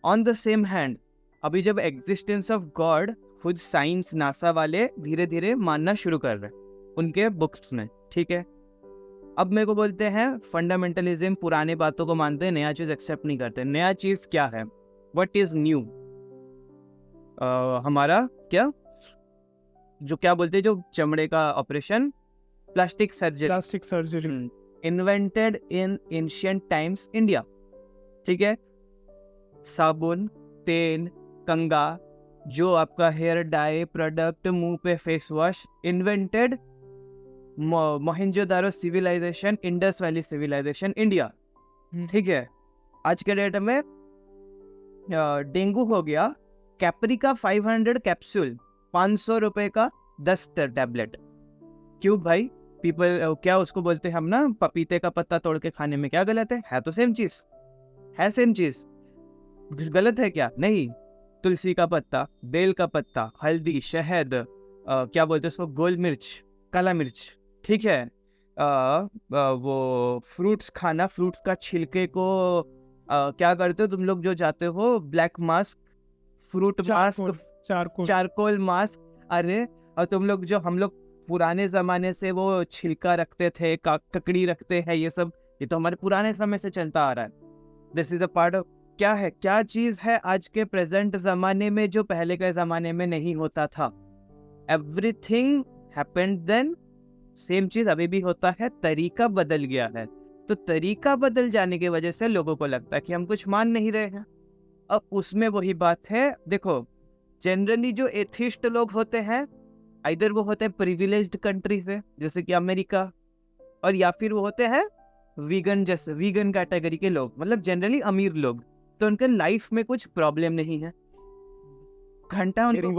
On the same hand, अभी जब existence of God खुद science NASA वाले धीरे धीरे मानना शुरू कर रहे हैं उनके बुक्स में, ठीक है। अब मेरे को बोलते हैं फंडामेंटलिज्म, पुराने बातों को मानते हैं, नया चीज एक्सेप्ट नहीं करते। नया चीज क्या है? What is new? हमारा क्या जो क्या बोलते हैं, जो चमड़े का operation, plastic surgery invented in ancient times India, ठीक है। साबुन, तेल, कंगा, जो आपका हेयर डाई प्रोडक्ट, मुंह पे face wash, invented Mohenjodaro civilisation, Indus valley civilisation, India, ठीक है। आज के डेट में डेंगू हो गया, कैप्रिका 500 कैप्सूल, 500 रुपए का 10 टैबलेट। क्यों भाई? पीपल क्या उसको बोलते हैं हम ना, पपीते का पत्ता तोड़ के खाने में क्या गलत है तो सेम चीज है, सेम चीज गलत है क्या? नहीं। तुलसी का पत्ता, बेल का पत्ता, हल्दी, शहद, क्या बोलते हैं उसको, गोल मिर्च, काला मिर्च, ठीक है। वो फ्रूट्स खाना, फ्रूट्स का छिलके को क्या करते हो तुम लोग जो जाते हो, black mask, fruit mask, charcoal mask. अरे और तुम लोग जो, हम लोग पुराने जमाने से वो छिलका रखते थे, ककड़ी रखते हैं, ये सब ये तो हमारे पुराने समय से चलता आ रहा है। This is a part of क्या है, क्या चीज है आज के प्रेजेंट जमाने में जो पहले के जमाने में नहीं होता था। एवरीथिंग हैपेंड देन, सेम चीज अभी भी होता है, तरीका बदल गया है। तो तरीका बदल जाने की वजह से लोगों को लगता है कि हम कुछ मान नहीं रहे हैं। अब उसमें वही बात है, देखो जनरली जो एथिस्ट लोग होते हैं, इधर वो होते हैं प्रिविलेज्ड कंट्री से, जैसे कि अमेरिका, और या फिर वो होते हैं वीगन, जैसे वीगन कैटेगरी के लोग, मतलब जनरली अमीर लोग। तो उनके लाइफ में कुछ प्रॉब्लम नहीं है, घंटा उनको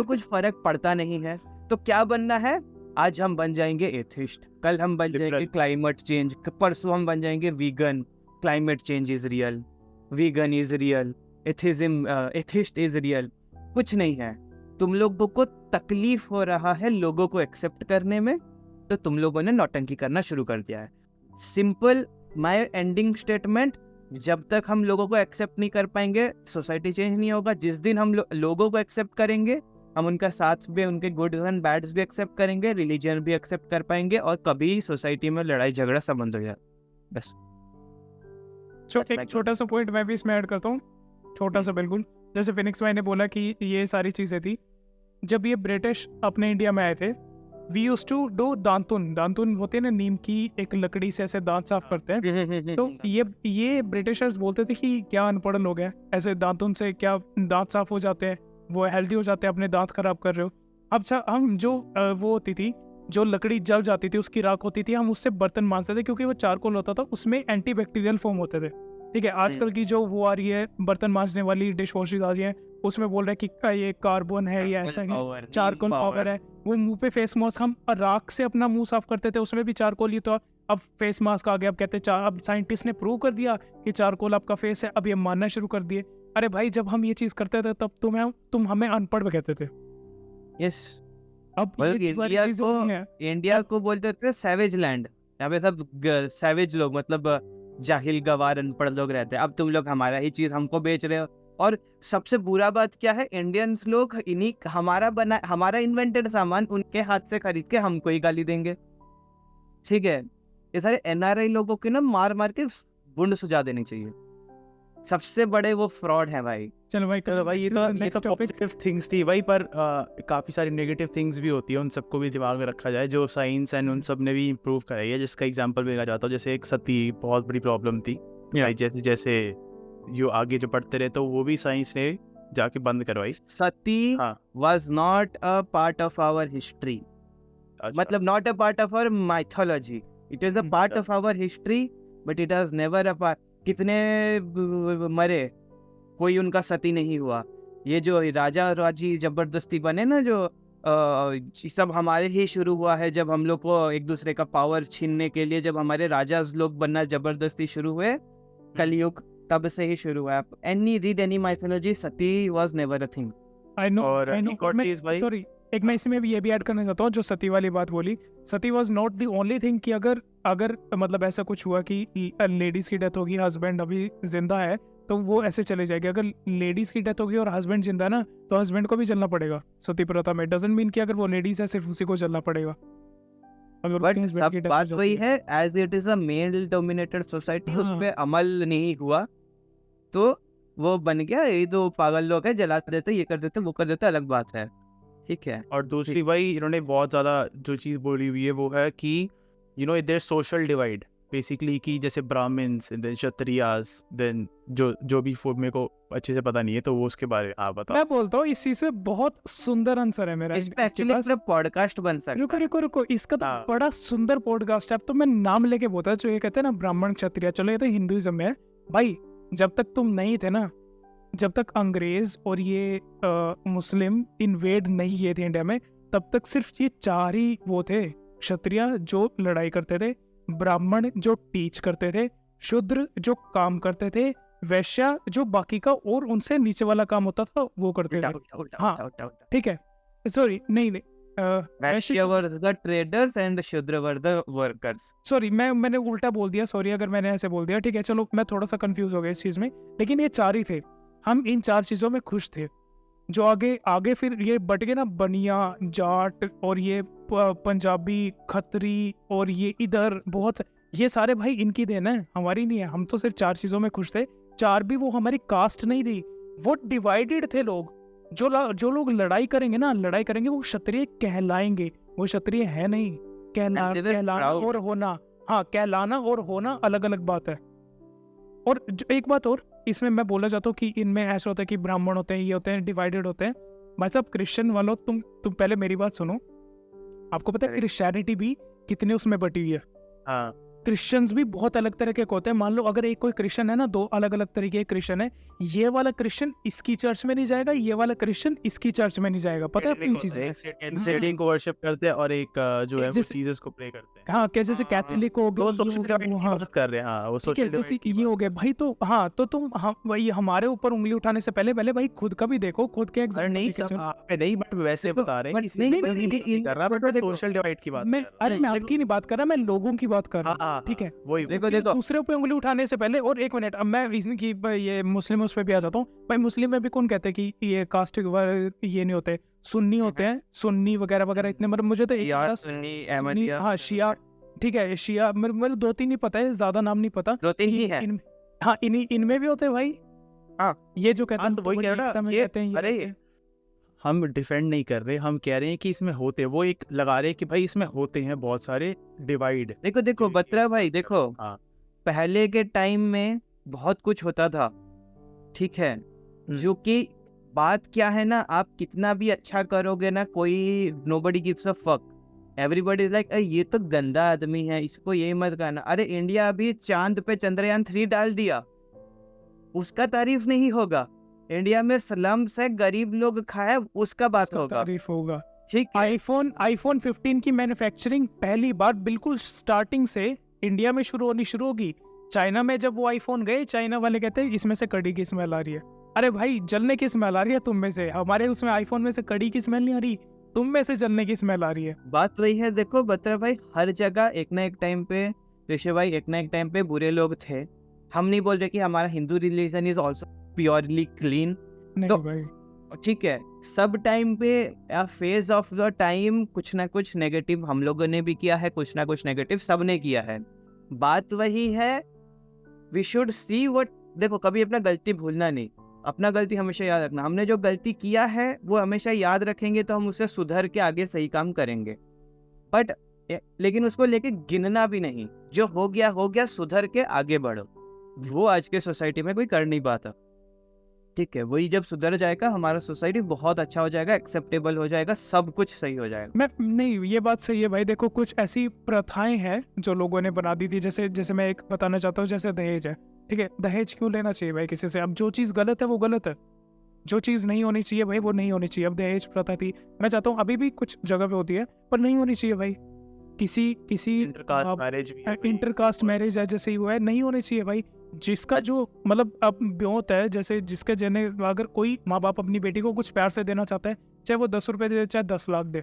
कुछ फर्क पड़ता नहीं है। तो क्या बनना है? आज हम बन जाएंगे एथिस्ट, कल हम बन जाएंगे क्लाइमेट चेंज, परसों हम बन जाएंगे vegan, climate change is real, vegan is real, atheist is real. कुछ नहीं है। तुम लोगों को तकलीफ हो रहा है लोगों को एक्सेप्ट करने में, तो तुम लोगों ने नौटंकी करना शुरू कर दिया है। सिंपल माय एंडिंग स्टेटमेंट, जब तक हम लोगों को एक्सेप्ट नहीं कर पाएंगे सोसाइटी चेंज नहीं होगा। जिस दिन हम लोगों को एक्सेप्ट करेंगे, हम उनका साथ भी, उनके गुड एंड बैड्स भी एक्सेप्ट करेंगे, रिलीजन भी एक्सेप्ट कर पाएंगे, और कभी सोसाइटी में लड़ाई झगड़ा सब बंद हो जाए। बस एक छोटा सा पॉइंट मैं भी इसमें ऐड करता हूँ, छोटा सा बिल्कुल। जैसे फिनिक्स भाई ने बोला कि ये सारी चीज़ें थी, जब ये ब्रिटिश अपने इंडिया में आए थे, वी यूज टू डू दांतुन होते हैं ना, नीम की एक लकड़ी से ऐसे दांत साफ करते हैं। तो ये ब्रिटिशर्स बोलते थे कि क्या अनपढ़ लोग हैं, ऐसे दांतुन से क्या दांत साफ हो जाते हैं, वो हेल्दी हो जाते हैं, अपने दांत खराब कर रहे हो। अब हम जो वो होती थी, जो लकड़ी जल जाती थी, उसकी राख होती थी, हम उससे बर्तन मांजते थे, क्योंकि वो चारकोल होता था, उसमें एंटीबैक्टीरियल फॉर्म होते थे। ठीक है, आजकल की जो वो आ रही है बर्तन मांजने वाली डिश वॉशेज आ रही है, उसमें बोल रहे हैं कि ये कार्बन है या ऐसा है, चारकोल पाउडर है। वो मुंह पे फेस मास्क, हम राख से अपना मुंह साफ करते थे, उसमें भी चारकोल ही तो। अब फेस मास्क आ गया, अब कहते हैं अब साइंटिस्ट ने प्रूव कर दिया कि चारकोल आपका फेस है, अब ये मानना शुरू कर दिए। अरे भाई, जब हम ये चीज करते थे तब तुम हमें अनपढ़ भी कहते थे। यस, अब इंडिया को बोलते थे सैवेज लैंड, यहाँ पे सब सैवेज लोग, मतलब जाहिल गवार अनपढ़ लोग रहते हैं। अब तुम लोग हमारा ही चीज हमको बेच रहे हो। और सबसे बुरा बात क्या है, इंडियंस लोग इन्हीं हमारा इन्वेंटेड सामान उनके हाथ से खरीद के हमको ही गाली देंगे। ठीक है, ये सारे एनआरआई लोगों के ना मार मार के बुंड सुझा देनी चाहिए। सबसे बड़े वो फ्रॉड है भाई। चलो भाई ये तो पॉजिटिव थिंग्स थी भाई, पर काफ़ी सारी नेगेटिव थिंग्स भी होती है, उन सबको भी दिमाग में रखा जाए, जो साइंस एंड उन सब ने भी इम्प्रूव कराई है। जिसका एग्जांपल देना चाहता हूँ, जैसे एक सती बहुत बड़ी प्रॉब्लम थी भाई, जैसे जैसे जो आगे जो पढ़ते रहे तो वो भी साइंस ने जाके बंद करवाई। सती हाँ। was not a part of our history, मतलब not a part of our mythology. It is a part of our history, but it has never a part. कितने मरे, कोई उनका सती नहीं हुआ। ये जो राजा राजी जबरदस्ती बने ना, जो सब हमारे ही शुरू हुआ है, जब हम लोग को एक दूसरे का पावर छीनने के लिए, जब हमारे राजा लोग बनना जबरदस्ती शुरू हुए, कलयुग, तब से ही शुरू हुआ। Read any mythology, Sati was never a thing. I know और एक और चीज भाई, सॉरी, एक मैं इसमें भी ये भी ऐड करना चाहता हूँ, जो सती वाली बात बोली, sati was not the only thing कि अगर मतलब ऐसा कुछ हुआ कि लेडीज की डेथ होगी, हस्बैंड अभी जिंदा है, तो वो ऐसे चले जाएगी। अगर लेडीज की डेथ होगी और हस्बैंड जिंदा है ना, तो हस्बैंड को भी जलना पड़ेगा सती प्रथा में। डजंट मीन कि अगर वो लेडीज है सिर्फ उसी को जलना पड़ेगा। अगर बट उसके husband सब की death बात हो वही जाती है, as it is a male dominated society, उस हाँ। पे अमल नहीं हुआ, तो वो बन गया ये तो पागल लोग है, जला देते, ये कर देते, वो कर देते, अलग बात है। ठीक है। और दूसरी भाई इन्होंने बहुत ज़्यादा जो चीज़ बोली हुई है वो है कि देयर सोशल डिवाइड बेसिकली, कि जैसे ब्राह्मण्स, देन क्षत्रियास, देन जो भी फूड मेरे को अच्छे से पता नहीं है, तो वो उसके बारे में आप बताओ। मैं बोलता हूँ इस चीज में बहुत सुंदर आंसर है मेरा। इस पे इसके एक्चुअली पास पूरा पॉडकास्ट बन सकता रुको है। रुको रुको, इसका तो हाँ। बड़ा सुंदर पॉडकास्ट है। अब तो मैं नाम लेके बोलता, जो ये कहते हैं ना ब्राह्मण क्षत्रिय, चलो ये तो हिंदुइज्म में है भाई। जब तक तुम नहीं थे ना, जब तक अंग्रेज और ये मुस्लिम इन्वेड नहीं किए थे इंडिया में, तब तक सिर्फ ये चार ही वो थे, क्षत्रिय जो लड़ाई करते थे, ब्राह्मण जो टीच करते थे, शूद्र जो काम करते थे, वैश्य जो बाकी का और उनसे नीचे वाला काम होता था वो करते उल्टा थे। उल्टा उल्टा हाँ। उल्टा उल्टा उल्टा। ठीक है, सॉरी नहीं वैश्य वर द ट्रेडर्स एंड शूद्र वर द वर्कर्स। सॉरी, मैंने उल्टा बोल दिया, सॉरी अगर मैंने ऐसे बोल दिया। ठीक है, चलो मैं थोड़ा सा कंफ्यूज हो गया इस चीज में, लेकिन ये चार ही थे। हम इन चार चीजों में खुश थे। जो आगे फिर ये बट गए ना, बनिया, जाट और ये पंजाबी, खत्री और ये इधर बहुत, ये सारे भाई इनकी देन है, हमारी नहीं है। हम तो सिर्फ चार चीजों में खुश थे। चार भी वो हमारी कास्ट नहीं थी, वो डिवाइडेड थे लोग। जो लोग लड़ाई करेंगे ना, लड़ाई करेंगे, वो क्षत्रिय कहलाएंगे। वो क्षत्रिय है नहीं। कहलाना और होना, हाँ, कहलाना और होना अलग अलग बात है। और एक बात और इसमें मैं बोला जाता हूँ कि इनमें ऐसा होता है कि ब्राह्मण होते हैं, ये होते हैं, डिवाइडेड होते हैं। भाई साहब क्रिश्चियन वालों, तुम पहले मेरी बात सुनो। आपको पता है क्रिश्चियनिटी भी कितने उसमें बटी हुई है? हाँ। क्रिश्चियंस भी बहुत अलग तरह के होते हैं। मान लो अगर एक कोई क्रिश्चियन है ना, दो अलग अलग तरीके के क्रिश्चियन है, ये वाला क्रिश्चियन इसकी चर्च में नहीं जाएगा, ये वाला क्रिश्चियन इसकी चर्च में नहीं जाएगा। पता है आपको चीजें? सेटिंग को वर्शिप करते हैं और एक जो है वो जीसस को प्रे करते हैं। हाँ, क्या जैसे कैथोलिक हो गए, वो सोशल डिवाइड की बात कर रहे हैं। हाँ, वो सोशल जैसे डिवाइड की ये हो गया भाई। तो हाँ, तो तुम वही हमारे ऊपर उंगली उठाने से पहले भाई खुद का भी देखो, खुद के अरे नहीं, सब आप पे नहीं, बट वैसे बता रहे हैं but कि नहीं, कर रहा, बट सोशल डिवाइड की बात मैं कर रहा अरे मैं आपकी नहीं बात कर रहा, मैं लोगों की बात कर रहा हूँ। हाँ, ठीक है, वही देखो दूसरे पे उंगली उठाने से पहले। और एक मिनट, अब मैं इसकी ये मुस्लिम उस पे भी आ जाता हूँ भाई। मुस्लिम में भी कौन कहते हैं कि ये कास्ट ये नहीं होते, सुन्नी होते हैं, सुन्नी वगैरह वगैरह इतने। मतलब मुझे तो एक यार सुन्नी, सुन्नी, हाँ, शिया, ठीक है, शिया, मेरे दो तीन ही पता है, ज्यादा नाम नहीं पता। दो तीन ही है। हाँ, इनमें भी होते हैं भाई। हाँ, ये जो कहते हाँ, हैं, तो वही कह रहा एकता में ये, कहते हैं, ये अरे होते हैं। हम डिफेंड नहीं कर रहे, हम कह रहे हैं कि इसमें होते, वो एक लगा रहे हैं कि भाई इसमें होते हैं बहुत सारे डिवाइड। देखो बत्रा भाई, देखो हाँ। पहले के टाइम में बहुत कुछ होता था, ठीक है, जो कि बात क्या है ना, आप कितना भी अच्छा करोगे ना, कोई nobody gives a fuck, everybody is like ये तो गंदा आदमी है, इसको ये मत करना। अरे इंडिया अभी चांद पे चंद्रयान 3 डाल दिया, उसका तारीफ नहीं होगा। इंडिया में स्लम्स है, गरीब लोग खाए, उसका बात उसका होगा, तारीफ होगा। ठीक। आईफोन 15 की मैन्युफैक्चरिंग पहली बार बिल्कुल स्टार्टिंग से इंडिया में होनी शुरू होगी। चाइना में जब वो आईफोन गए, चाइना वाले कहते हैं इसमें से कड़ी की स्मेल आ रही है। अरे भाई, जलने की स्मेल आ रही है तुम में से, हमारे उसमें आईफोन में से कड़ी की स्मेल नहीं आ रही। तुम में से जलने की स्मेल आ रही है। बात वही है, देखो बत्रा भाई, हर जगह एक ना एक टाइम पे, ऋषि भाई, एक ना एक टाइम पे बुरे लोग थे। हम नहीं बोल रहे कि हमारा Hindu religion is also purely clean, नहीं तो- भाई, ठीक है। सब टाइम पे या फेज ऑफ द टाइम कुछ ना कुछ नेगेटिव हम लोगों ने भी किया है, कुछ ना कुछ नेगेटिव सबने किया है। बात वही है, वी शुड सी व्हाट, देखो कभी अपना गलती भूलना नहीं, अपना गलती हमेशा याद रखना। हमने जो गलती किया है वो हमेशा याद रखेंगे तो हम उसे सुधर के आगे सही काम करेंगे। बट लेकिन उसको लेके गिनना भी नहीं, जो हो गया, सुधर के आगे बढ़ो। वो आज के सोसाइटी में कोई कर नहीं पाता, ठीक है। वही जब सुधर जाएगा हमारा सोसाइटी बहुत अच्छा हो जाएगा, एक्सेप्टेबल हो जाएगा, सब कुछ सही हो जाएगा। मैं नहीं, ये बात सही है भाई। देखो कुछ ऐसी प्रथाएं हैं जो लोगों ने बना दी थी, जैसे मैं एक बताना चाहता हूँ, जैसे दहेज है, ठीक है। दहेज क्यों लेना चाहिए भाई किसी से? अब जो चीज़ गलत है वो गलत है, जो चीज़ नहीं होनी चाहिए भाई वो नहीं होनी चाहिए। अब दहेज प्रथा थी, मैं चाहता हूँ अभी भी कुछ जगह पे होती है, पर नहीं होनी चाहिए भाई। किसी इंटरकास्ट मैरिज भी है भाई। इंटरकास्ट मैरिज है जैसे ही हुआ है, नहीं होनी चाहिए भाई। जिसका जो मतलब अब ब्योत है, जैसे जिसके जने, अगर कोई माँ बाप अपनी बेटी को कुछ प्यार से देना चाहता है, चाहे वो 10 रुपए दे चाहे 10 लाख दे,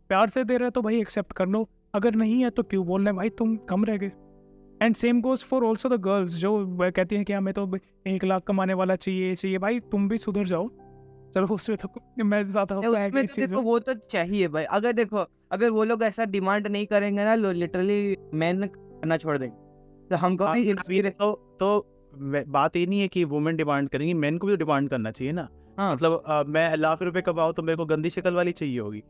प्यार से दे रहे हैं तो भाई एक्सेप्ट कर लो। अगर नहीं है तो क्यों बोल रहे हैं भाई, तुम कम रह गए। And same goes for also the girls जो वह कहती हैं कि हमें तो 1 लाख कमाने वाला चाहिए। भाई तुम भी सुधर जाओ। चलो उसमें तो मैं ज्यादा उसमें तो देखो वो तो चाहिए भाई। अगर देखो, अगर वो लोग ऐसा डिमांड नहीं करेंगे ना, लिटरली मैन करना छोड़ देंगे, तो हमको भी इंस्पिरेशन। तो बात ये नहीं है कि वुमेन डिमांड करेंगी, मेन को भी डिमांड करना चाहिए ना। हाँ। मतलब मैं लाख रुपए कमाऊं तो मेरे को गंदी शक्ल वाली चाहिए होगी।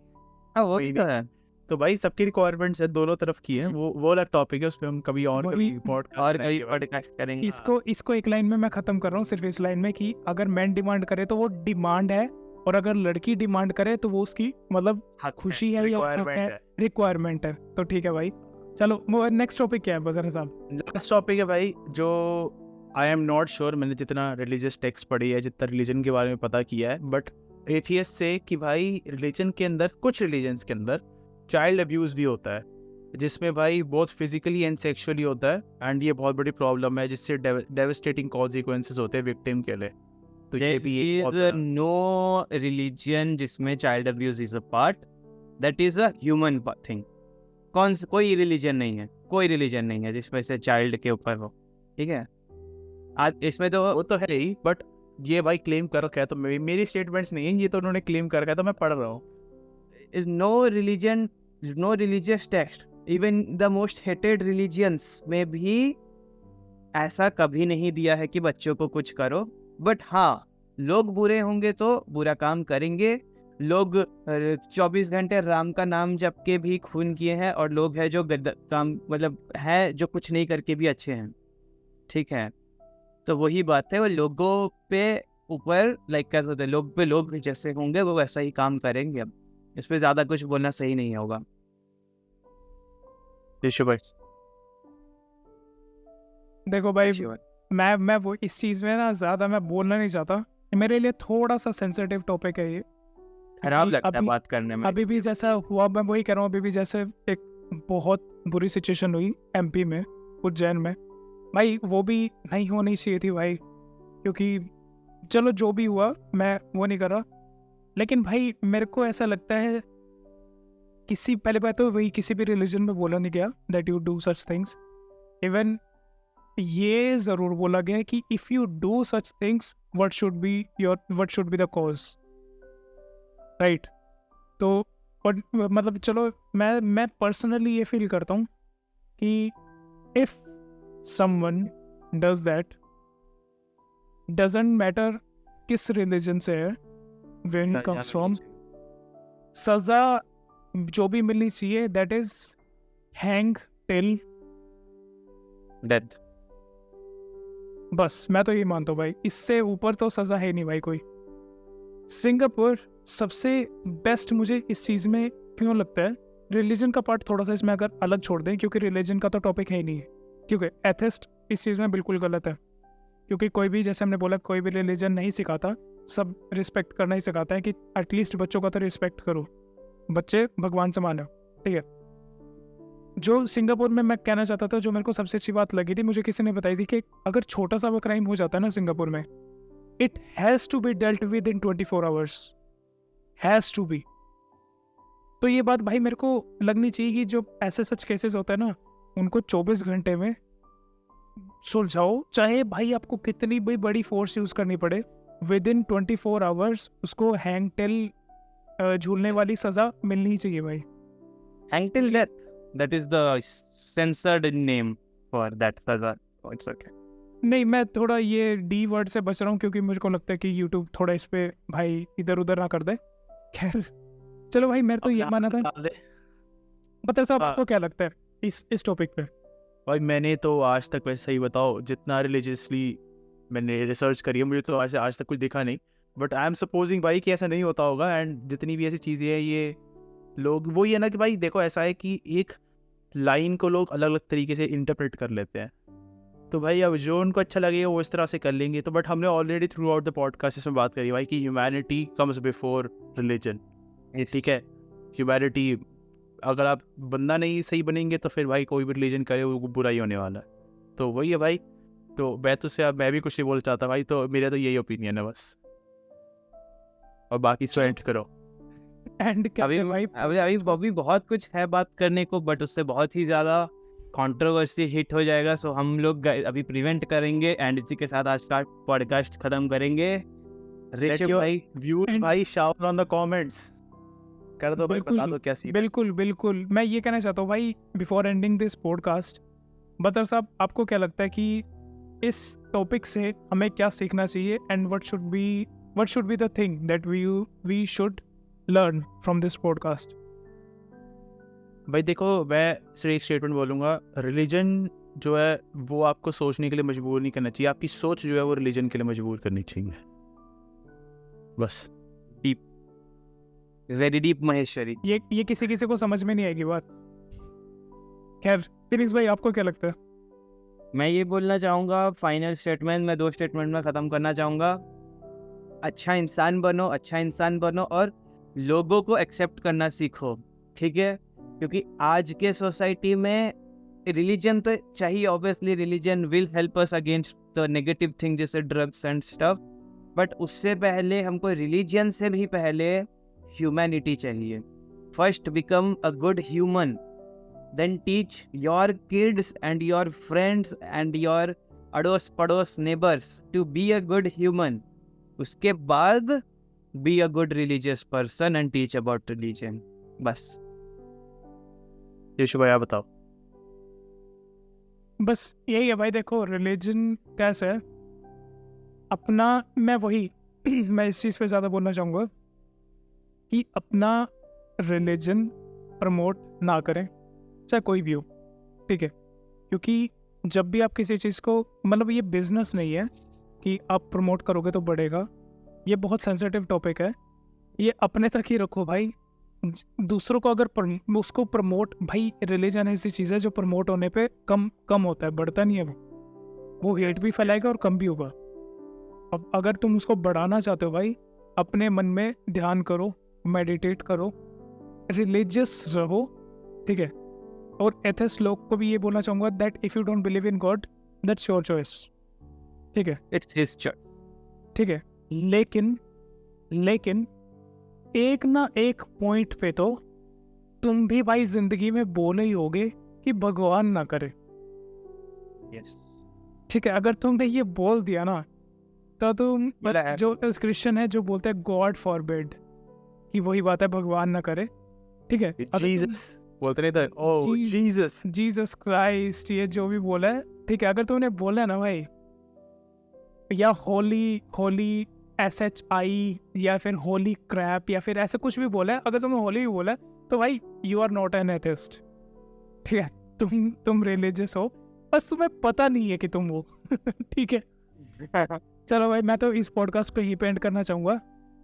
हाँ वो भी तो है। तो भाई सबकी रिक्वायरमेंट्स है, दोनों तरफ की है। वो अलग टॉपिक है, उस पे हम कभी और वही- कभी podcast और करेंगे कभी भाई। पॉडकास्ट करेंगे। इसको एक लाइन में मैं खत्म कर रहा हूँ, सिर्फ इस लाइन में कि अगर मैन डिमांड करे तो वो डिमांड है, और अगर लड़की डिमांड करे तो वो उसकी मतलब हक खुशी है या Requirement है। रिक्वायरमेंट है। तो ठीक है भाई, चलो नेक्स्ट टॉपिक क्या है बजर साहब? लास्ट टॉपिक है भाई, जो आई एम नॉट श्योर, मैंने जितना रिलीजियस टेक्स्ट पढ़ी है, जितना रिलीजन के बारे में पता किया है, बट एथियस्ट से कि भाई रिलीजन के अंदर, कुछ रिलीजन्स के अंदर चाइल्ड अब्यूज भी होता है, जिसमें भाई बहुत फिजिकली एंड सेक्सुअली होता है। एंड ये बहुत बड़ी प्रॉब्लम है, जिससे डेविस्टेटिंग कॉन्सिक्वेंसेस होते हैं विक्टिम के लिए। तो ये भी एक बहुत बड़ा- नो रिलीजन जिसमें child abuse is a part, that is a human thing. कोई रिलीजन नहीं है, कोई रिलीजन नहीं है जिसमें से चाइल्ड के ऊपर हो, ठीक है। आज इसमें तो वो तो है ही, बट ये भाई क्लेम कर रखा है, तो मेरी स्टेटमेंट्स नहीं है, ये तो उन्होंने क्लेम कर रखा है, तो मैं पढ़ रहा हूँ। is no religion, no religious text, even the most hated religions में भी ऐसा कभी नहीं दिया है कि बच्चों को कुछ करो। बट हाँ, लोग बुरे होंगे तो बुरा काम करेंगे। लोग 24 घंटे राम का नाम जप के भी खून किए हैं, और लोग हैं जो काम मतलब है जो कुछ नहीं करके भी अच्छे हैं, ठीक है। तो वही बात है, वो लोगों पे ऊपर लाइक क्या होता है, लोग पे लोग जैसे होंगे वो वैसा ही काम करेंगे। अब इस पे ज्यादा कुछ बोलना सही नहीं होगा। देखो भाई, मैं वो इस चीज में ना ज्यादा मैं बोलना नहीं चाहता, मेरे लिए थोड़ा सा सेंसिटिव टॉपिक है ये। खराब अभी- लगता है अभी- बात करने में। अभी भी जैसा हुआ, मैं वही कह रहा हूँ, अभी भी जैसे एक बहुत बुरी सिचुएशन हुई एमपी में, उज्जैन में, भाई वो भी नहीं होनी चाहिए थी भाई। क्योंकि चलो जो भी हुआ मैं वो नहीं कर रहा, लेकिन भाई मेरे को ऐसा लगता है पहले बात तो वही किसी भी रिलीजन में बोला नहीं गया that you do such things. Even ये जरूर बोला गया है कि if you do such things what should be the cause, right. तो और मतलब चलो मैं पर्सनली ये फील करता हूँ कि if someone does that, doesn't matter किस रिलीजन से है, वेयर ही कम्स फ्रॉम, सजा जो भी मिलनी चाहिए that is hang till death. बस मैं तो ये मानता हूँ भाई, इससे ऊपर तो सजा है नहीं भाई कोई। सिंगापुर सबसे बेस्ट मुझे इस चीज़ में क्यों लगता है, रिलीजन का पार्ट थोड़ा सा इसमें अगर अलग छोड़ दें, क्योंकि रिलीजन का तो टॉपिक है ही नहीं है, क्योंकि एथिस्ट इस चीज़ में बिल्कुल गलत है। क्योंकि कोई भी, जैसे हमने बोला, कोई भी रिलीजन नहीं सिखाता, सब रिस्पेक्ट करना ही सिखाता है कि एटलीस्ट बच्चों का तो रिस्पेक्ट करो, बच्चे भगवान से मानो, ठीक है। जो सिंगापुर में मैं कहना चाहता था, जो मेरे को सबसे अच्छी बात लगी थी, मुझे किसी ने बताई थी कि अगर छोटा सा वो क्राइम हो जाता है ना सिंगापुर में, it has to be dealt within 24 hours, has to be. तो ये बात भाई मेरे को लगनी चाहिए कि जो ऐसे सच केसेस होते हैं ना, उनको 24 घंटे में सुलझाओ, चाहे भाई आपको कितनी भी बड़ी फोर्स यूज करनी पड़े, विद इन 24 आवर्स उसको हैंग टिल झूलने वाली सजा मिलनी ही चाहिए भाई। Hang till death. That is the censored name for that saza. Oh, it's okay. नहीं, मैं थोड़ा ये डी वर्ड से बच रहा हूँ क्योंकि मुझे को लगता है कि यूट्यूब थोड़ा इस पे भाई इधर उधर ना कर दे। खैर चलो भाई, मेरे तो ये माना था। बता साहब, आपको क्या लगता है इस टॉपिक पे? भाई मैंने तो आज तक, वैसे सही बताओ, जितना रिलीजियसली मैंने रिसर्च करी है, मुझे तो आज तक कुछ दिखा नहीं, बट आई एम सपोजिंग भाई कि ऐसा नहीं होता होगा। एंड जितनी भी ऐसी चीज़ें हैं, ये लोग वो ही है ना कि भाई देखो, ऐसा है कि एक लाइन को लोग अलग अलग तरीके से इंटरप्रेट कर लेते हैं, तो भाई अब जो उनको अच्छा लगेगा वो इस तरह से कर लेंगे। तो बट हमने already through out the podcast इसमें बात करी भाई कि ह्यूमैनिटी कम्स बिफोर रिलीजन। ठीक है, ह्यूमैनिटी, अगर आप बंदा नहीं सही बनेंगे तो फिर भाई कोई भी रिलीजन करे वो बुरा ही होने वाला है। तो वही है भाई। तो मैं तो से अब मैं भी कुछ नहीं बोलना चाहता भाई, तो मेरा तो यही ओपिनियन है बस, और बाकी स्टूडेंट करो। एंड क्या अभी है भाई? अभी बहुत कुछ है बात करने को, बट उससे बहुत ही ज़्यादा कंट्रोवर्सी हिट हो जाएगा, सो हम लोग अभी प्रिवेंट करेंगे। एंड इसी के साथ आज का पॉडकास्ट खत्म करेंगे। ऋषभ भाई, व्यूज भाई शाउट ऑन द कमेंट्स कर दो भाई, बता दो क्या सीन। बिल्कुल मैं ये कहना चाहता हूँ भाई, बिफोर एंडिंग दिस पॉडकास्ट, बतर साहब आपको क्या लगता है कि इस टॉपिक से हमें क्या सीखना चाहिए, and what should be the thing that we should learn from this podcast? भाई देखो, मैं सिर्फ एक स्टेटमेंट बोलूँगा, रिलीजन जो है वो आपको सोचने के लिए मजबूर नहीं करना चाहिए, आपकी सोच जो है वो रिलीजन के लिए मजबूर करनी चाहिए, बस। Very deep Maheshwari. ये किसी को समझ में नहीं आएगी बात। खैर फिनिक्स भाई, आपको क्या लगता है? मैं ये बोलना चाहूँगा, फाइनल स्टेटमेंट मैं 2 स्टेटमेंट में ख़त्म करना चाहूँगा। अच्छा इंसान बनो और लोगों को एक्सेप्ट करना सीखो, ठीक है? क्योंकि आज के सोसाइटी में रिलीजन तो चाहिए, obviously religion will help us against the negative thing जैसे ड्रग्स एंड स्टफ, बट उससे पहले हमको रिलीजन से भी पहले ह्यूमैनिटी चाहिए। First become a good human, then teach your kids and your friends and your अड़ोस पड़ोस neighbours to be a good human. उसके बाद be a good religious person and teach about religion. बस। यशु भाई आप बताओ। बस यही है भाई। देखो रिलीजन कैसे है अपना, मैं इस चीज़ पे ज़्यादा बोलना चाहूँगा कि अपना रिलीजन प्रमोट ना करें, चाहे कोई भी हो, ठीक है? क्योंकि जब भी आप किसी चीज़ को, मतलब ये बिजनेस नहीं है कि आप प्रमोट करोगे तो बढ़ेगा, ये बहुत सेंसिटिव टॉपिक है, ये अपने तक ही रखो भाई। दूसरों को अगर उसको प्रमोट, भाई रिलीजन ऐसी चीज़ है जो प्रमोट होने पे कम होता है, बढ़ता नहीं है। वो हेट भी फैलाएगा और कम भी होगा। अब अगर तुम उसको बढ़ाना चाहते हो भाई, अपने मन में ध्यान करो, मेडिटेट करो, रिलीजियस रहो, ठीक है? और एथिस्ट लोग को भी ये बोलना चाहूँगा that if you don't believe in God, that's your choice, ठीक है? इट्स हिज चॉइस, ठीक है? लेकिन एक ना एक पॉइंट पे तो तुम भी भाई जिंदगी में बोले ही होगे कि भगवान ना करे, यस, ठीक है? अगर तुमने ये बोल दिया ना, तो तुम बोला है। जो क्रिश्चियन है जो बोलते हैं गॉड फॉरबिड, कि वही बात है भगवान ना करे, ठीक है? जीसस बोलते नहीं था, ओह जीसस, जीसस क्राइस्ट, ये जो भी बोला है, ठीक है? अगर तुमने बोला है ना भाई, या होली SHI या फिर होली क्रैप या फिर ऐसा कुछ भी बोला है, अगर तुमने होली भी बोला है, तो भाई you are not an atheist, ठीक है? तुम रिलीजियस हो, बस तुम्हें पता नहीं है कि तुम हो ठीक है? चलो भाई, मैं तो इस पॉडकास्ट को यहीं पे एंड करना चाहूँगा।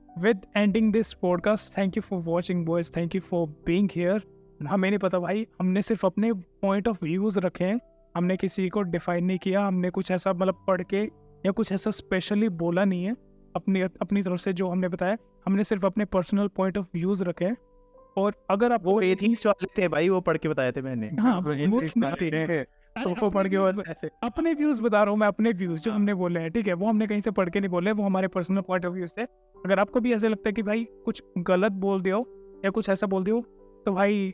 With ending this podcast, thank you for watching boys, thank you for being here. हमें नहीं पता भाई, हमने सिर्फ अपने पॉइंट ऑफ व्यूज़ रखे हैं, हमने किसी को डिफाइन नहीं किया, हमने कुछ ऐसा मतलब पढ़ के या कुछ ऐसा स्पेशली बोला नहीं है। अपनी तरफ से जो हमने बताया, हमने सिर्फ अपने पर्सनल पॉइंट ऑफ व्यूज़ रखे हैं। और अगर आप वो एथिक्स वाले थे भाई, वो पढ़ के बताए थे मैंने। हाँ, वो पढ़ के अपने व्यूज बता रहा हूँ मैं, अपने व्यूज जो हमने बोले हैं, ठीक है? वो हमने कहीं से पढ़ के नहीं बोले, वो हमारे पर्सनल पॉइंट ऑफ व्यू से। अगर आपको भी ऐसे लगता है कि भाई कुछ गलत बोल दिया हो या कुछ ऐसा बोल दिया हो, तो भाई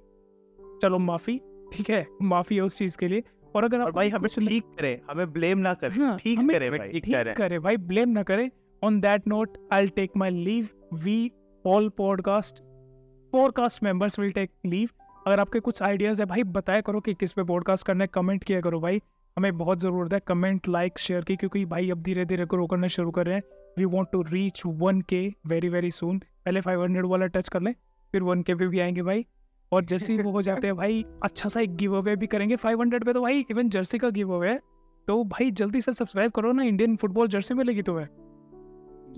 चलो माफ़ी, ठीक है, माफ़ी है उस चीज़ के लिए। और अगर और आपको भाई हमें कुछ नहीं- ठीक करे, हमें ब्लेम ना करे, हाँ, ठीक हमें करे भाई, ठीक करे भाई, ब्लेम ना करे। On that note I take my leave, we all podcast members will take leave. अगर आपके कुछ आइडियाज़ है भाई बताया करो कि किस पे पॉडकास्ट करना है, कमेंट किया करो भाई, हमें बहुत ज़रूरत है कमेंट, लाइक, शेयर की, क्योंकि भाई अब धीरे धीरे ग्रो करना शुरू कर रहे हैं। We want to reach 1K very very soon. पहले 500 वाला टच कर लें, फिर 1K पे भी आएंगे भाई। और जैसे ही वो हो जाते हैं भाई, अच्छा सा एक गिव अवे भी करेंगे 500 पे, तो भाई इवन जर्सी का गिव अवे है। तो भाई जल्दी से सब्सक्राइब करो ना, इंडियन फुटबॉल जर्सी मिलेगी तुम्हें,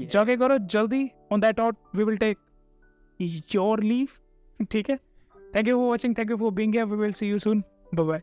जाके करो जल्दी। On that note we will take your leave, ठीक है। Thank you for watching, thank you for being here, we will see you soon, bye bye.